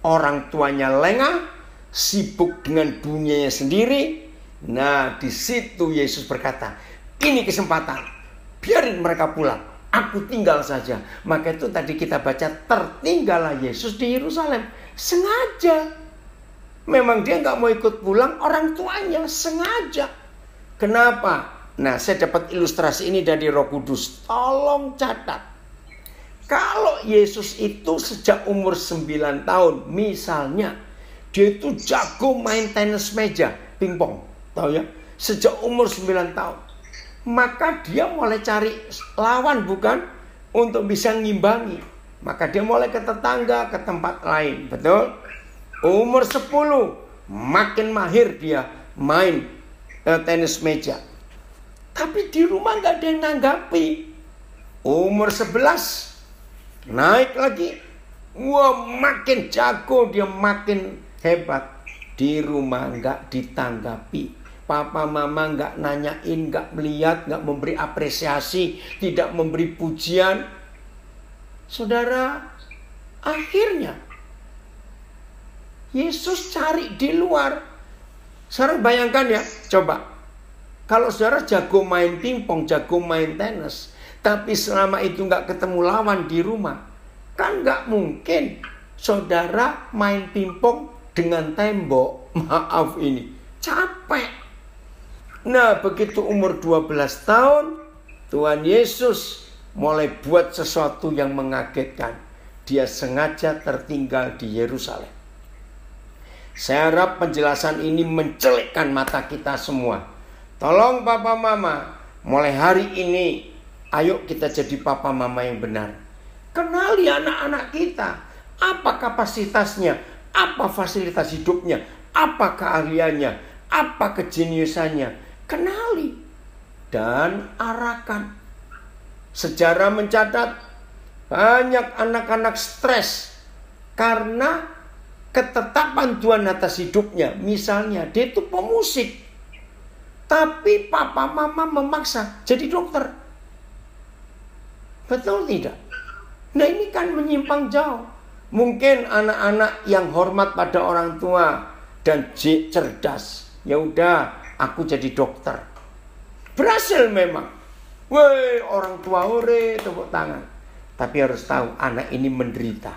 Orang tuanya lengah, sibuk dengan dunianya sendiri. Nah, di situ Yesus berkata, ini kesempatan. Biarin mereka pulang. Aku tinggal saja. Maka itu tadi kita baca, tertinggallah Yesus di Yerusalem. Sengaja. Memang dia nggak mau ikut pulang, orang tuanya sengaja. Kenapa? Nah, saya dapat ilustrasi ini dari Roh Kudus. Tolong catat. Kalau Yesus itu sejak umur 9 tahun, misalnya, dia itu jago main tenis meja, pingpong. Tahu ya? Sejak umur 9 tahun. Maka dia mulai cari lawan bukan? Untuk bisa ngimbangi. Maka dia mulai ke tetangga, ke tempat lain. Betul? Umur 10, makin mahir dia main tenis meja. Tapi di rumah gak ada yang nanggapi. Umur 11, naik lagi. Wah, makin jago dia, makin hebat. Di rumah gak ditanggapi. Papa mama gak nanyain, gak melihat, gak memberi apresiasi, tidak memberi pujian. Saudara, akhirnya Yesus cari di luar. Sekarang bayangkan ya, coba. Kalau saudara jago main pingpong, jago main tenis, tapi selama itu gak ketemu lawan di rumah, kan gak mungkin saudara main pingpong dengan tembok. Maaf ini, capek. Nah, begitu umur 12 tahun, Tuhan Yesus mulai buat sesuatu yang mengagetkan. Dia sengaja tertinggal di Yerusalem. Saya harap penjelasan ini mencelikkan mata kita semua. Tolong papa mama, mulai hari ini, ayo kita jadi papa mama yang benar. Kenali anak-anak kita. Apa kapasitasnya, apa fasilitas hidupnya, apa keahliannya, apa kejeniusannya. Kenali dan arahkan. Sejarah mencatat banyak anak-anak stres karena ketetapan Tuhan atas hidupnya. Misalnya dia itu pemusik, tapi papa mama memaksa jadi dokter. Betul tidak? Nah, ini kan menyimpang jauh. Mungkin anak-anak yang hormat pada orang tua dan cerdas, ya udah, aku jadi dokter. Berhasil memang. Woi, orang tua hore, tepuk tangan. Tapi harus tahu anak ini menderita.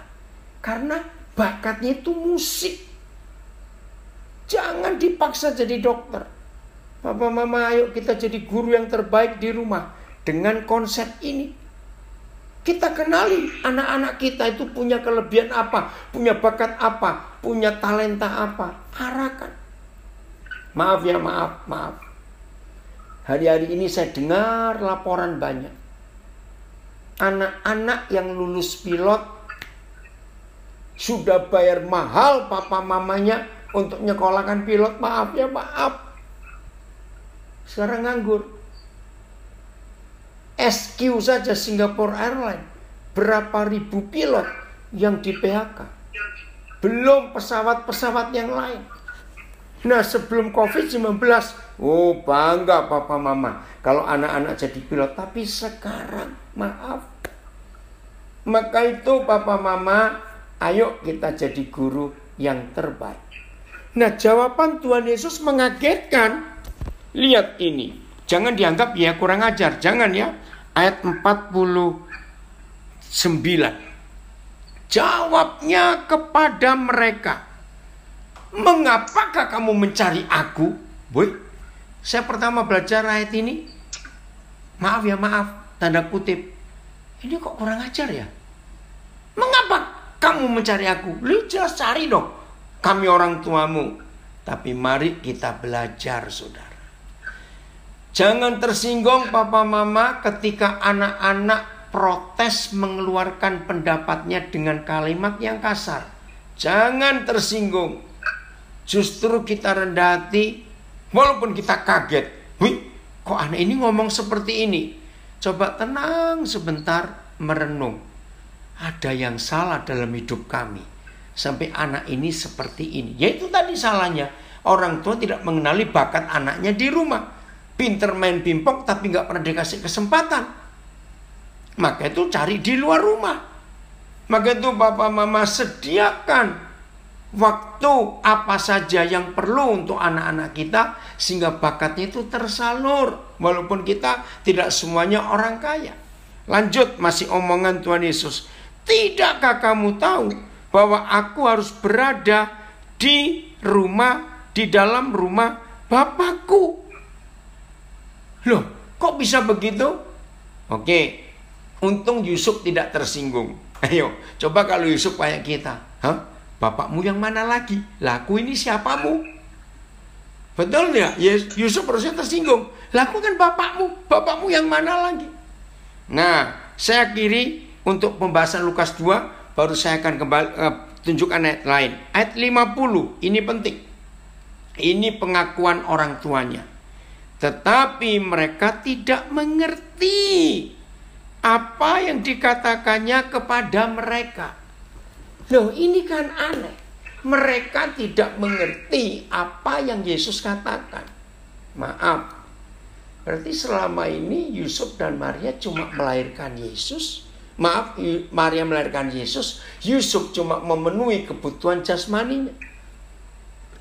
Karena bakatnya itu musik. Jangan dipaksa jadi dokter. Papa mama, ayo kita jadi guru yang terbaik di rumah. Dengan konsep ini. Kita kenali anak-anak kita itu punya kelebihan apa. Punya bakat apa. Punya talenta apa. Arahkan. Maaf ya, maaf. Hari-hari ini saya dengar laporan banyak. Anak-anak yang lulus pilot sudah bayar mahal papa mamanya untuk nyekolahkan pilot. Maaf ya, maaf. Sekarang nganggur. SQ saja Singapore Airlines. Berapa ribu pilot yang di PHK. Belum pesawat-pesawat yang lain. Nah, sebelum COVID-19, oh bangga papa mama kalau anak-anak jadi pilot. Tapi sekarang, maaf. Maka itu papa mama, ayo kita jadi guru yang terbaik. Nah, jawaban Tuhan Yesus mengagetkan. Lihat ini. Jangan dianggap ya kurang ajar. Jangan ya. Ayat 49. Jawabnya kepada mereka, mengapakah kamu mencari aku? Boy, saya pertama belajar ayat ini. Maaf ya, maaf. tanda kutip, ini kok kurang ajar ya? Mengapa kamu mencari aku? Lu jelas cari dong. Kami orang tuamu. Tapi mari kita belajar, saudara. Jangan tersinggung papa mama ketika anak-anak protes mengeluarkan pendapatnya dengan kalimat yang kasar. Jangan tersinggung. Justru kita rendah hati, walaupun kita kaget. Wih, kok anak ini ngomong seperti ini? Coba tenang sebentar, merenung. Ada yang salah dalam hidup kami sampai anak ini seperti ini. Yaitu tadi salahnya, orang tua tidak mengenali bakat anaknya di rumah. Pinter main pingpong tapi gak pernah dikasih kesempatan. Maka itu cari di luar rumah. Maka itu papa mama sediakan waktu apa saja yang perlu untuk anak-anak kita, sehingga bakatnya itu tersalur. Walaupun kita tidak semuanya orang kaya. Lanjut, masih omongan Tuhan Yesus. Tidakkah kamu tahu bahwa aku harus berada di dalam rumah Bapakku? Loh, kok bisa begitu? Oke, untung Yusuf tidak tersinggung. Ayo, coba kalau Yusuf kayak kita. Hah? Bapakmu yang mana lagi? Lah, aku ini siapamu? Betul ya? Yusuf harusnya tersinggung. Lah, aku kan bapakmu yang mana lagi? Nah, saya akhiri untuk pembahasan Lukas 2, baru saya akan kembali tunjukkan ayat lain. Ayat 50, ini penting. Ini pengakuan orang tuanya. Tetapi mereka tidak mengerti apa yang dikatakannya kepada mereka. Loh, ini kan aneh. Mereka tidak mengerti apa yang Yesus katakan. Maaf. Berarti selama ini Yusuf dan Maria cuma melahirkan Yesus. Maaf, Maria melahirkan Yesus. Yusuf cuma memenuhi kebutuhan jasmaninya.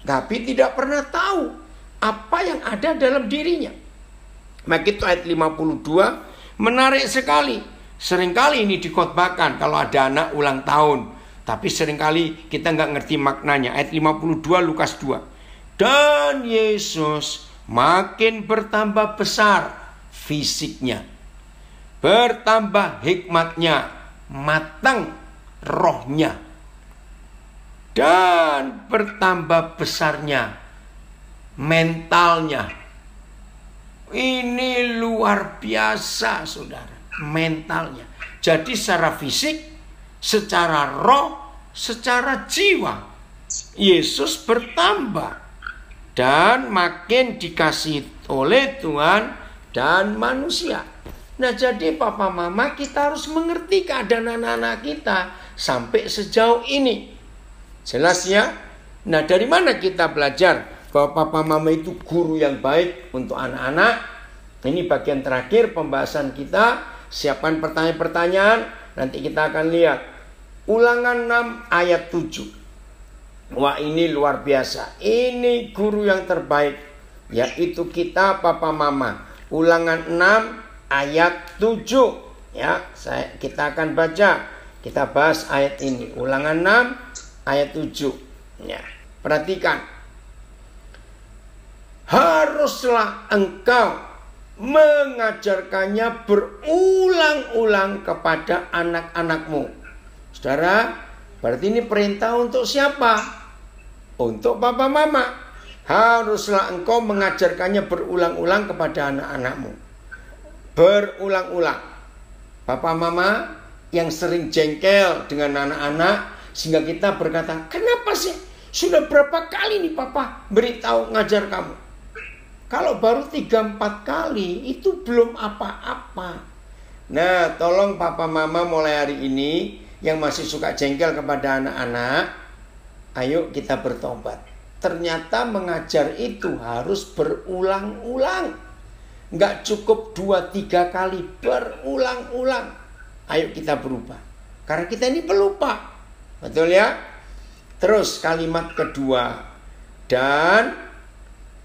Tapi tidak pernah tahu apa yang ada dalam dirinya. Maka itu ayat 52 menarik sekali. Seringkali ini dikhotbahkan kalau ada anak ulang tahun. Tapi seringkali kita nggak ngerti maknanya. Ayat 52 Lukas 2. Dan Yesus makin bertambah besar fisiknya, bertambah hikmatnya, matang rohnya, dan bertambah besarnya mentalnya. Ini luar biasa, saudara, mentalnya. Jadi secara fisik, secara roh, secara jiwa, Yesus bertambah dan makin dikasih oleh Tuhan dan manusia. Nah, jadi papa mama kita harus mengerti keadaan anak-anak kita sampai sejauh ini. Jelas ya? Nah, dari mana kita belajar bahwa papa mama itu guru yang baik untuk anak-anak? Ini bagian terakhir pembahasan kita. Siapkan pertanyaan-pertanyaan. Nanti kita akan lihat. Ulangan 6 ayat 7. Wah, ini luar biasa. Ini guru yang terbaik, yaitu kita papa mama. Ulangan 6 ayat 7. Ya, kita akan baca. Kita bahas ayat ini. Ulangan 6 ayat 7. Ya, perhatikan. Haruslah engkau mengajarkannya berulang-ulang kepada anak-anakmu. Saudara, berarti ini perintah untuk siapa? Untuk papa mama. Haruslah engkau mengajarkannya berulang-ulang kepada anak-anakmu. Berulang-ulang. Papa mama yang sering jengkel dengan anak-anak, sehingga kita berkata, kenapa sih? Sudah berapa kali nih papa beritahu ngajar kamu? Kalau baru 3-4 kali, itu belum apa-apa. Nah, tolong papa mama mulai hari ini, yang masih suka jengkel kepada anak-anak, ayo kita bertobat. Ternyata mengajar itu harus berulang-ulang. Nggak cukup 2-3 kali, berulang-ulang. Ayo kita berubah. Karena kita ini pelupa. Betul ya? Terus kalimat kedua. Dan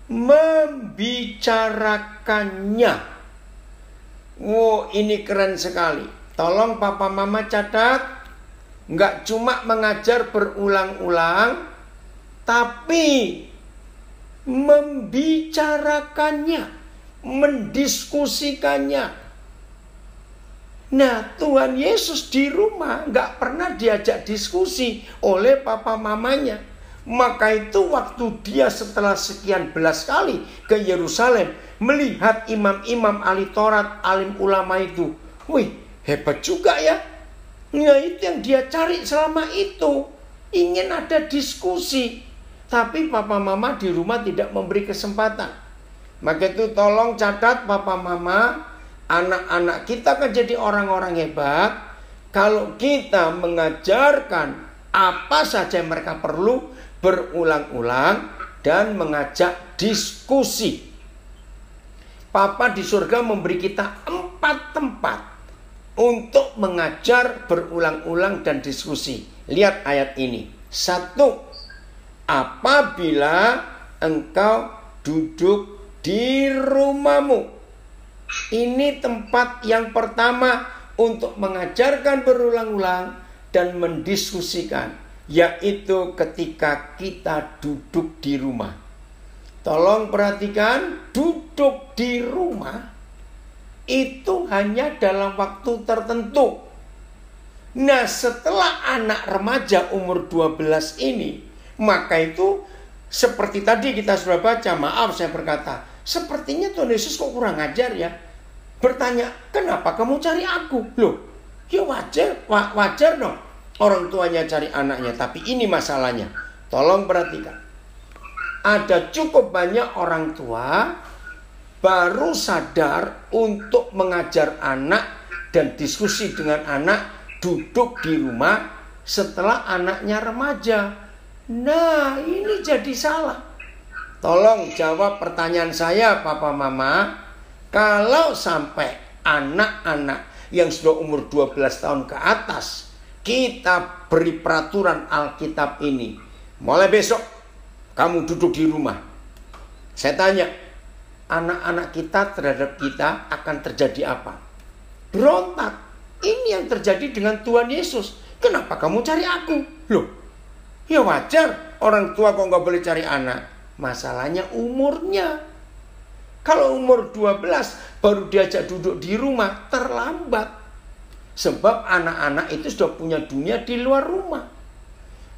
membicarakannya. Wow, ini keren sekali. Tolong papa mama catat. Nggak cuma mengajar berulang-ulang, tapi membicarakannya, mendiskusikannya. Nah, Tuhan Yesus di rumah nggak pernah diajak diskusi oleh papa mamanya. Maka itu waktu dia setelah sekian belas kali ke Yerusalem, melihat imam-imam ahli Taurat, alim ulama itu, wih, hebat juga ya. Nah, itu yang dia cari selama itu. Ingin ada diskusi. Tapi papa mama di rumah tidak memberi kesempatan. Maka itu tolong catat papa mama, anak-anak kita kan jadi orang-orang hebat kalau kita mengajarkan apa saja yang mereka perlu berulang-ulang dan mengajak diskusi. Papa di surga memberi kita 4 tempat untuk mengajar berulang-ulang dan diskusi. Lihat ayat ini. 1. Apabila engkau duduk di rumahmu. Ini tempat yang pertama untuk mengajarkan berulang-ulang dan mendiskusikan, yaitu ketika kita duduk di rumah. Tolong perhatikan, duduk di rumah itu hanya dalam waktu tertentu. Nah, setelah anak remaja umur 12 ini, maka itu seperti tadi kita sudah baca, maaf saya berkata, sepertinya Tuhan Yesus kok kurang ajar ya. Bertanya, kenapa kamu cari aku? Loh, ya wajar dong orang tuanya cari anaknya. Tapi ini masalahnya. Tolong perhatikan. Ada cukup banyak orang tua baru sadar untuk mengajar anak dan diskusi dengan anak duduk di rumah setelah anaknya remaja. Nah, ini jadi salah. Tolong jawab pertanyaan saya, papa mama. Kalau sampai anak-anak yang sudah umur 12 tahun ke atas, kita beri peraturan Alkitab ini, mulai besok kamu duduk di rumah. Saya tanya, anak-anak kita terhadap kita akan terjadi apa? Berontak. Ini yang terjadi dengan Tuhan Yesus. Kenapa kamu cari aku? Loh, ya wajar orang tua kok nggak boleh cari anak. Masalahnya umurnya. Kalau umur 12 baru diajak duduk di rumah, terlambat. Sebab anak-anak itu sudah punya dunia di luar rumah.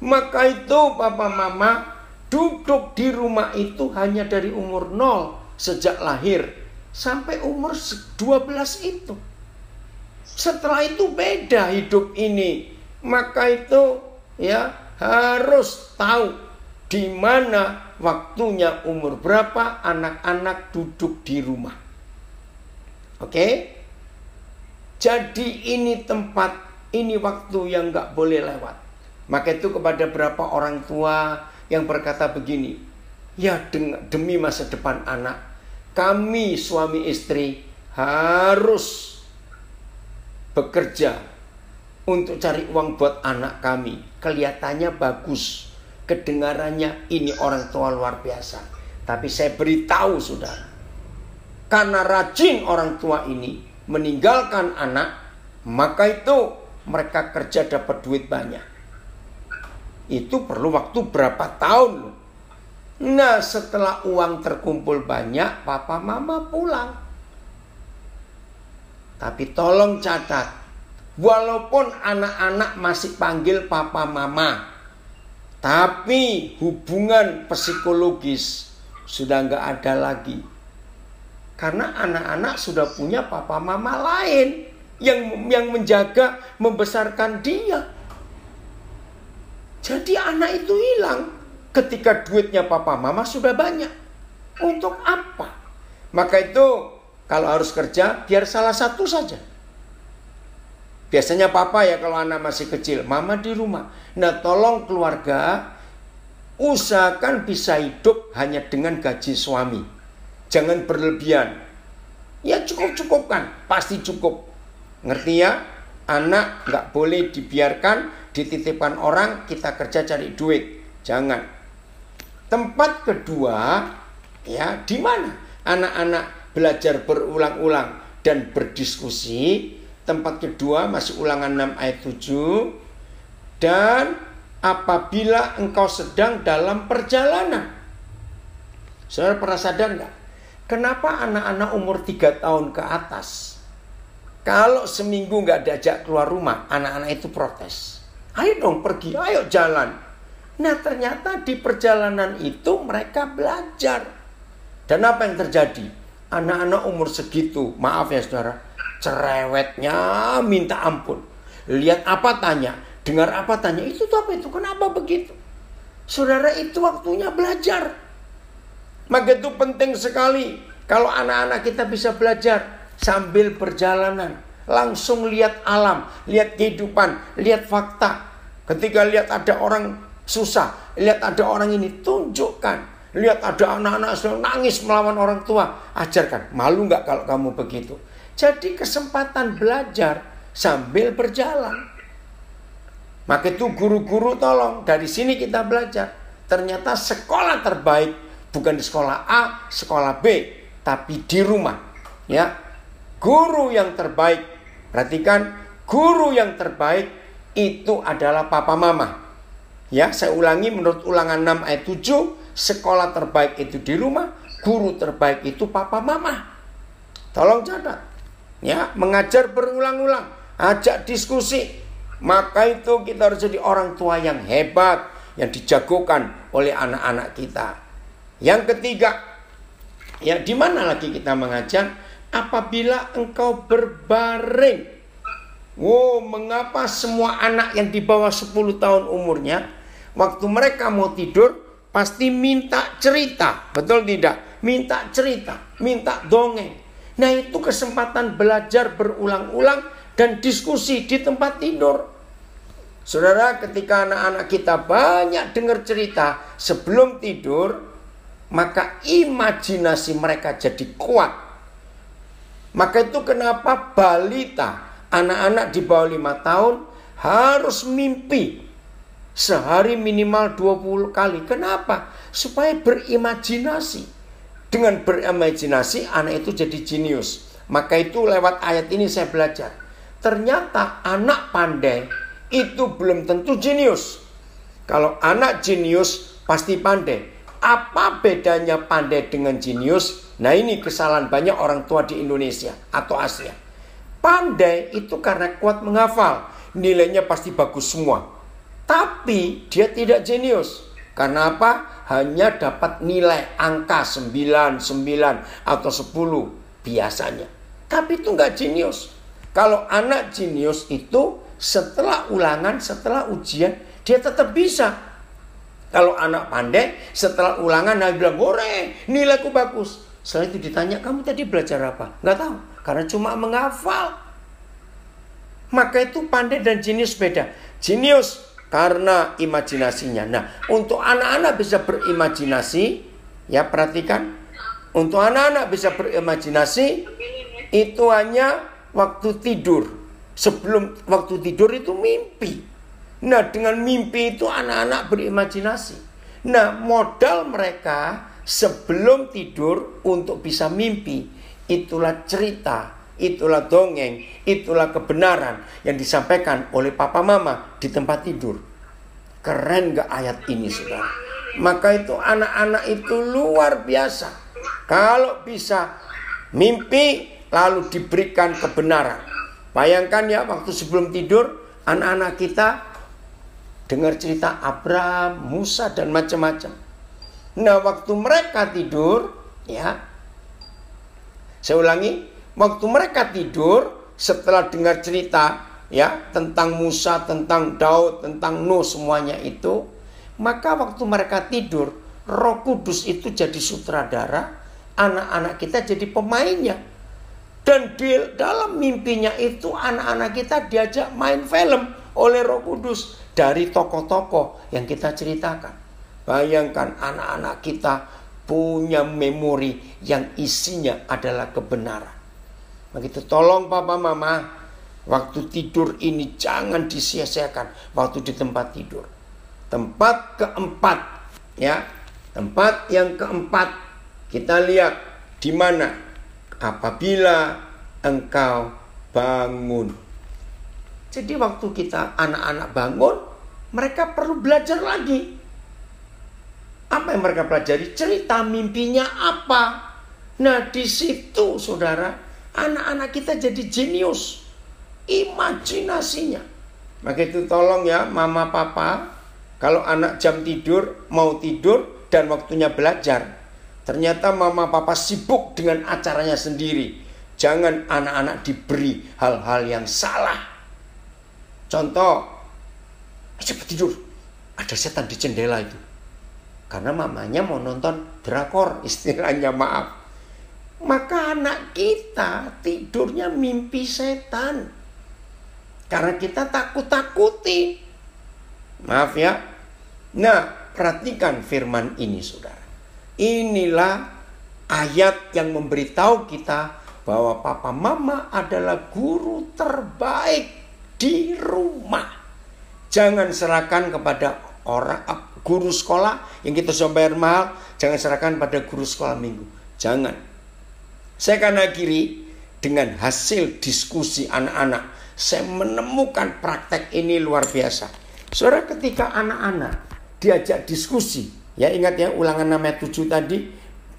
Maka itu papa mama, duduk di rumah itu hanya dari umur 0 sejak lahir sampai umur 12 itu. Setelah itu beda hidup ini. Maka itu ya harus tahu di mana waktunya, umur berapa anak-anak duduk di rumah. Oke? Jadi ini tempat, ini waktu yang gak boleh lewat. Maka itu kepada beberapa orang tua yang berkata begini, ya demi masa depan anak, kami suami istri harus bekerja untuk cari uang buat anak kami. Kelihatannya bagus, kedengarannya ini orang tua luar biasa. Tapi saya beritahu saudara, karena rajin orang tua ini meninggalkan anak, maka itu mereka kerja dapat duit banyak. Itu perlu waktu berapa tahun loh. Nah, setelah uang terkumpul banyak, papa mama pulang. Tapi tolong catat, walaupun anak-anak masih panggil papa mama, tapi hubungan psikologis sudah nggak ada lagi. Karena anak-anak sudah punya papa mama lain yang menjaga, membesarkan dia. Jadi anak itu hilang ketika duitnya papa mama sudah banyak. Untuk apa? Maka itu kalau harus kerja, biar salah satu saja. Biasanya papa ya kalau anak masih kecil, mama di rumah. Nah, tolong keluarga, usahakan bisa hidup hanya dengan gaji suami. Jangan berlebihan. Ya cukup-cukupkan, pasti cukup. Ngerti ya? Anak gak boleh dibiarkan dititipkan orang, kita kerja cari duit. Jangan. Tempat kedua, ya, di mana anak-anak belajar berulang-ulang dan berdiskusi. Tempat kedua masih Ulangan 6 ayat 7. Dan apabila engkau sedang dalam perjalanan. Saudara pernah sadar gak? Kenapa anak-anak umur 3 tahun ke atas Kalau seminggu nggak diajak keluar rumah, anak-anak itu protes. Ayo dong pergi, ayo jalan. Nah ternyata di perjalanan itu mereka belajar. Dan apa yang terjadi? Anak-anak umur segitu, maaf ya saudara, cerewetnya minta ampun. Lihat apa tanya, dengar apa tanya, itu tuh apa itu, kenapa begitu? Saudara, itu waktunya belajar. Maka itu penting sekali kalau anak-anak kita bisa belajar sambil perjalanan, langsung lihat alam, lihat kehidupan, lihat fakta. Ketika lihat ada orang susah, lihat ada orang ini, tunjukkan. Lihat ada anak-anak sedang nangis melawan orang tua, ajarkan. Malu nggak kalau kamu begitu? Jadi kesempatan belajar sambil berjalan. Maka itu guru-guru tolong, dari sini kita belajar. Ternyata sekolah terbaik bukan di sekolah A, sekolah B, tapi di rumah. Ya. Guru yang terbaik, perhatikan, guru yang terbaik itu adalah papa mama. Ya, saya ulangi menurut Ulangan 6 ayat 7, sekolah terbaik itu di rumah, guru terbaik itu papa mama. Tolong catat. Ya, mengajar berulang-ulang, ajak diskusi. Maka itu kita harus jadi orang tua yang hebat, yang dijagokan oleh anak-anak kita. Yang ketiga, ya di mana lagi kita mengajar? Apabila engkau berbaring. Mengapa semua anak yang di bawah 10 tahun umurnya, waktu mereka mau tidur, pasti minta cerita. Betul tidak? Minta cerita, minta dongeng. Nah itu kesempatan belajar berulang-ulang dan diskusi di tempat tidur. Saudara, ketika anak-anak kita banyak dengar cerita sebelum tidur, maka imajinasi mereka jadi kuat. Maka itu kenapa balita, anak-anak di bawah 5 tahun harus mimpi sehari minimal 20 kali. Kenapa? Supaya berimajinasi. Dengan berimajinasi anak itu jadi jenius. Maka itu lewat ayat ini saya belajar. Ternyata anak pandai itu belum tentu jenius. Kalau anak jenius pasti pandai. Apa bedanya pandai dengan jenius? Nah ini kesalahan banyak orang tua di Indonesia atau Asia. Pandai itu karena kuat menghafal, nilainya pasti bagus semua. Tapi dia tidak jenius. Karena apa? Hanya dapat nilai angka 9, 9 atau 10 biasanya. Tapi itu nggak jenius. Kalau anak jenius itu setelah ulangan, setelah ujian, dia tetap bisa. Kalau anak pandai, setelah ulangan dia bilang, "Hore, nilaiku bagus." Setelah itu ditanya, "Kamu tadi belajar apa?" Nggak tahu, karena cuma menghafal. Maka itu pandai dan jenius beda. Jenius karena imajinasinya. Nah, untuk anak-anak bisa berimajinasi, ya perhatikan. Untuk anak-anak bisa berimajinasi, itu hanya waktu tidur. Sebelum waktu tidur itu mimpi. Nah, dengan mimpi itu anak-anak berimajinasi. Nah, modal mereka sebelum tidur untuk bisa mimpi, itulah cerita, itulah dongeng, itulah kebenaran yang disampaikan oleh papa mama di tempat tidur. Keren gak ayat ini, saudara? Maka itu anak-anak itu luar biasa. Kalau bisa mimpi lalu diberikan kebenaran. Bayangkan ya, waktu sebelum tidur anak-anak kita dengar cerita Abraham, Musa dan macam-macam. Nah, waktu mereka tidur, ya, saya ulangi, waktu mereka tidur setelah dengar cerita, ya, tentang Musa, tentang Daud, tentang Nuh, semuanya itu, maka waktu mereka tidur, Roh Kudus itu jadi sutradara, anak-anak kita jadi pemainnya. Dan di dalam mimpinya itu anak-anak kita diajak main film oleh Roh Kudus dari tokoh-tokoh yang kita ceritakan. Bayangkan anak-anak kita punya memori yang isinya adalah kebenaran. Begitu, tolong papa mama, waktu tidur ini jangan disia-siakan waktu di tempat tidur. Tempat keempat, ya, tempat yang keempat kita lihat di mana? Apabila engkau bangun. Jadi waktu kita anak-anak bangun, mereka perlu belajar lagi. Apa yang mereka pelajari? Cerita mimpinya apa? Nah, di situ saudara, anak-anak kita jadi jenius imajinasinya. Maka itu tolong ya mama papa, kalau anak jam tidur mau tidur dan waktunya belajar, ternyata mama papa sibuk dengan acaranya sendiri. Jangan anak-anak diberi hal-hal yang salah. Contoh, cepat tidur, ada setan di jendela itu. Karena mamanya mau nonton drakor, istilahnya, maaf. Maka anak kita tidurnya mimpi setan. Karena kita takut-takuti. Maaf ya. Nah, perhatikan firman ini, saudara. Inilah ayat yang memberitahu kita bahwa papa mama adalah guru terbaik di rumah. Jangan serahkan kepada orang guru sekolah yang kita sudah bayar mahal. Jangan serahkan pada guru sekolah minggu. Jangan. Saya akan akhiri dengan hasil diskusi anak-anak. Saya menemukan praktek ini luar biasa. Saudara, ketika anak-anak diajak diskusi, ya ingat ya ulangan 6 ayat 7 tadi,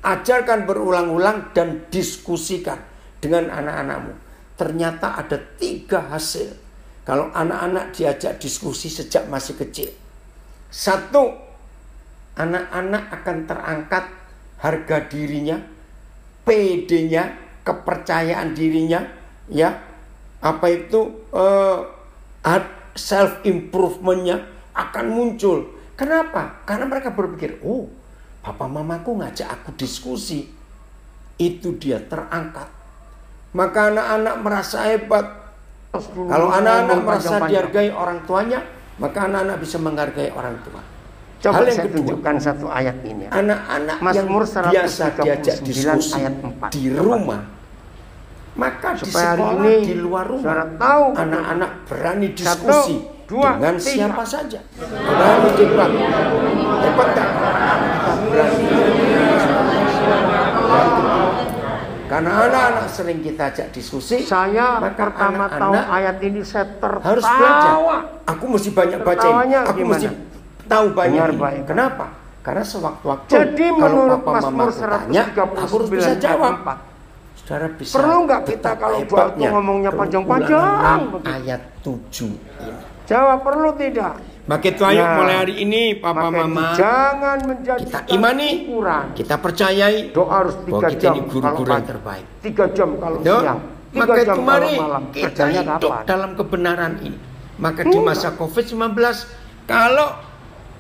ajarkan berulang-ulang dan diskusikan dengan anak-anakmu. Ternyata ada 3 hasil kalau anak-anak diajak diskusi sejak masih kecil. 1, anak-anak akan terangkat harga dirinya, PD-nya, kepercayaan dirinya, ya. Apa itu self improvementnya akan muncul. Kenapa? Karena mereka berpikir, oh, papa mamaku ngajak aku diskusi, itu dia terangkat. Maka anak-anak merasa hebat. Kalau anak-anak merasa dihargai orang tuanya, maka anak-anak bisa menghargai orang tua.
Coba
Hal yang
saya
kedua,
tunjukkan satu ayat ini.
Anak-anak yang
Mazmur
biasa
139
diajak diskusi
ayat 4.
di rumah, maka di
Supaya hari
sekolah,
ini
di luar rumah,
saudara tahu
anak-anak berani diskusi
1, 2,
dengan
3.
siapa saja. Berani debat. Hebat tak? Berani. Karena anak-anak sering kita ajak diskusi,
Saya
maka
pertama tahu
anak-anak
ayat ini saya tertawa.
harus belajar. Aku mesti banyak bacain.
Tertawanya
Aku
gimana?
mesti tahu banyak.
Dengar
Ini.
baik.
Kenapa? Karena sewaktu-waktu
Jadi
kalau
menurut
papa mama
Mazmur
tanya, aku harus bisa
139
jawab.
ayat 4.
Saudara bisa.
Perlu nggak kita
betapa
kalau doa itu
hebatnya
ngomongnya panjang-panjang
ulangan
begitu?
ayat 7 ini.
Jawab, perlu tidak?
Maka itu ayo
Nah,
mulai hari ini papa
Maka itu
mama
jangan
kita
menjadikan
imani,
ukuran.
kita percayai
Doa harus
bahwa
3
kita
jam
ini
kalau
guru-guru yang
pagi,
terbaik.
3 jam kalau
Yo,
siang, 3
maka
jam
itu
kalau
mari
malam.
kita
Kerjanya
hidup
kapan?
dalam kebenaran ini. Maka di masa COVID-19 kalau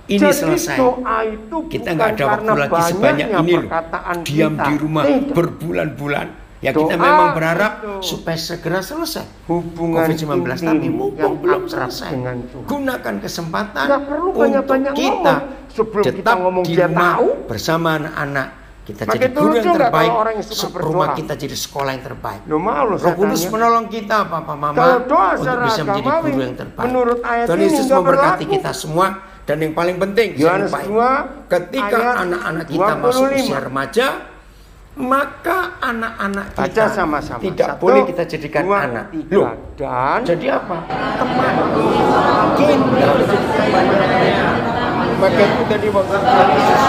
ini
Jadi
selesai,
doa itu
kita
bukan
nggak ada waktu
karena
lagi sebanyak
banyaknya
ini loh.
perkataan
Diam
kita.
di rumah
Tidak.
berbulan-bulan. Ya kita
Doa
memang berharap
itu
supaya segera selesai
hubungan
COVID-19,
intim
tapi mumpung
yang
belum
akrab
selesai,
dengan Tuhan.
gunakan kesempatan
Nggak perlu
untuk
banyak-banyak
kita
ngomong. Sebelum kita
tetap
ngomong
di
dia
rumah
tahu.
bersama anak-anak. Kita
Maka
jadi
itu
guru
lucu
yang
nggak
terbaik,
kalau orang yang suka
rumah
berdoa?
kita jadi sekolah yang terbaik.
Loh, malu
Roh Kudus
tanya.
menolong kita, Papa Mama,
Kalau doa
untuk
secara
bisa menjadi
agamawi,
guru yang terbaik.
menurut ayat
Tuhan
ini
Yesus
nggak
memberkati
berlaku.
kita semua. Dan yang paling penting,
Yohanes
jangan lupa,
2,
ketika
ayat
anak-anak kita masuk
25.
usia remaja, maka anak-anak
Baca
kita
sama-sama.
tidak
1,
boleh kita jadikan
2,
anak.
3.
Loh,
Dan
jadi apa? Teman. Kita harus jadi teman. Maka itu tadi waktu Tuhan Yesus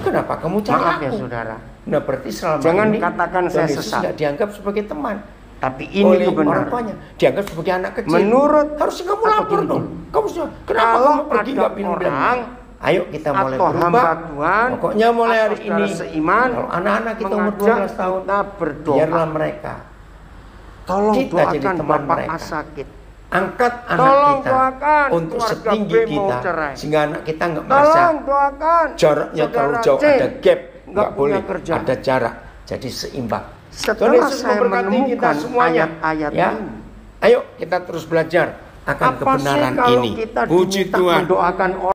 kenapa kamu cari
maaf
aku?
ya saudara,
Nah berarti selama
Jangan
ini
katakan
Tuhan
saya
Yesus
sesat.
tidak dianggap sebagai teman
tapi ini
oleh orang
kebenaran.
tuanya, dianggap sebagai anak kecil.
Menurut
harusnya kamu
atau
lapor
gini,
dong. Kamu sudah kenapa
kalau
kamu pergi
ada
nggak minum
orang
Ayo kita mulai
atau
berubah.
hamba Tuhan,
Pokoknya mulai hari
atau
ini
saudara seiman,
kalau anak-anak kita umur
mengajak
12 tahun
kita berdoa.
biarlah mereka
Tolong
kita jadi
doakan
teman
Bapak
mereka.
Asakit.
angkat anak
Tolong
kita
doakan
untuk
keluarga
setinggi
B mau
kita
cerai.
sehingga anak kita nggak merasa
Tolong doakan
jaraknya terlalu
saudara
jauh,
C
ada gap,
nggak
nggak boleh
punya kerja.
ada jarak, jadi seimbang. Tuhan
Setelah
Yesus
saya
memberkati kita
menemukan
semuanya.
ayat-ayat
Ya.
ini,
Ayo kita terus belajar akan
apa sih
kebenaran
kalau
ini.
kita
Puji
diminta
Tuhan.
mendoakan orang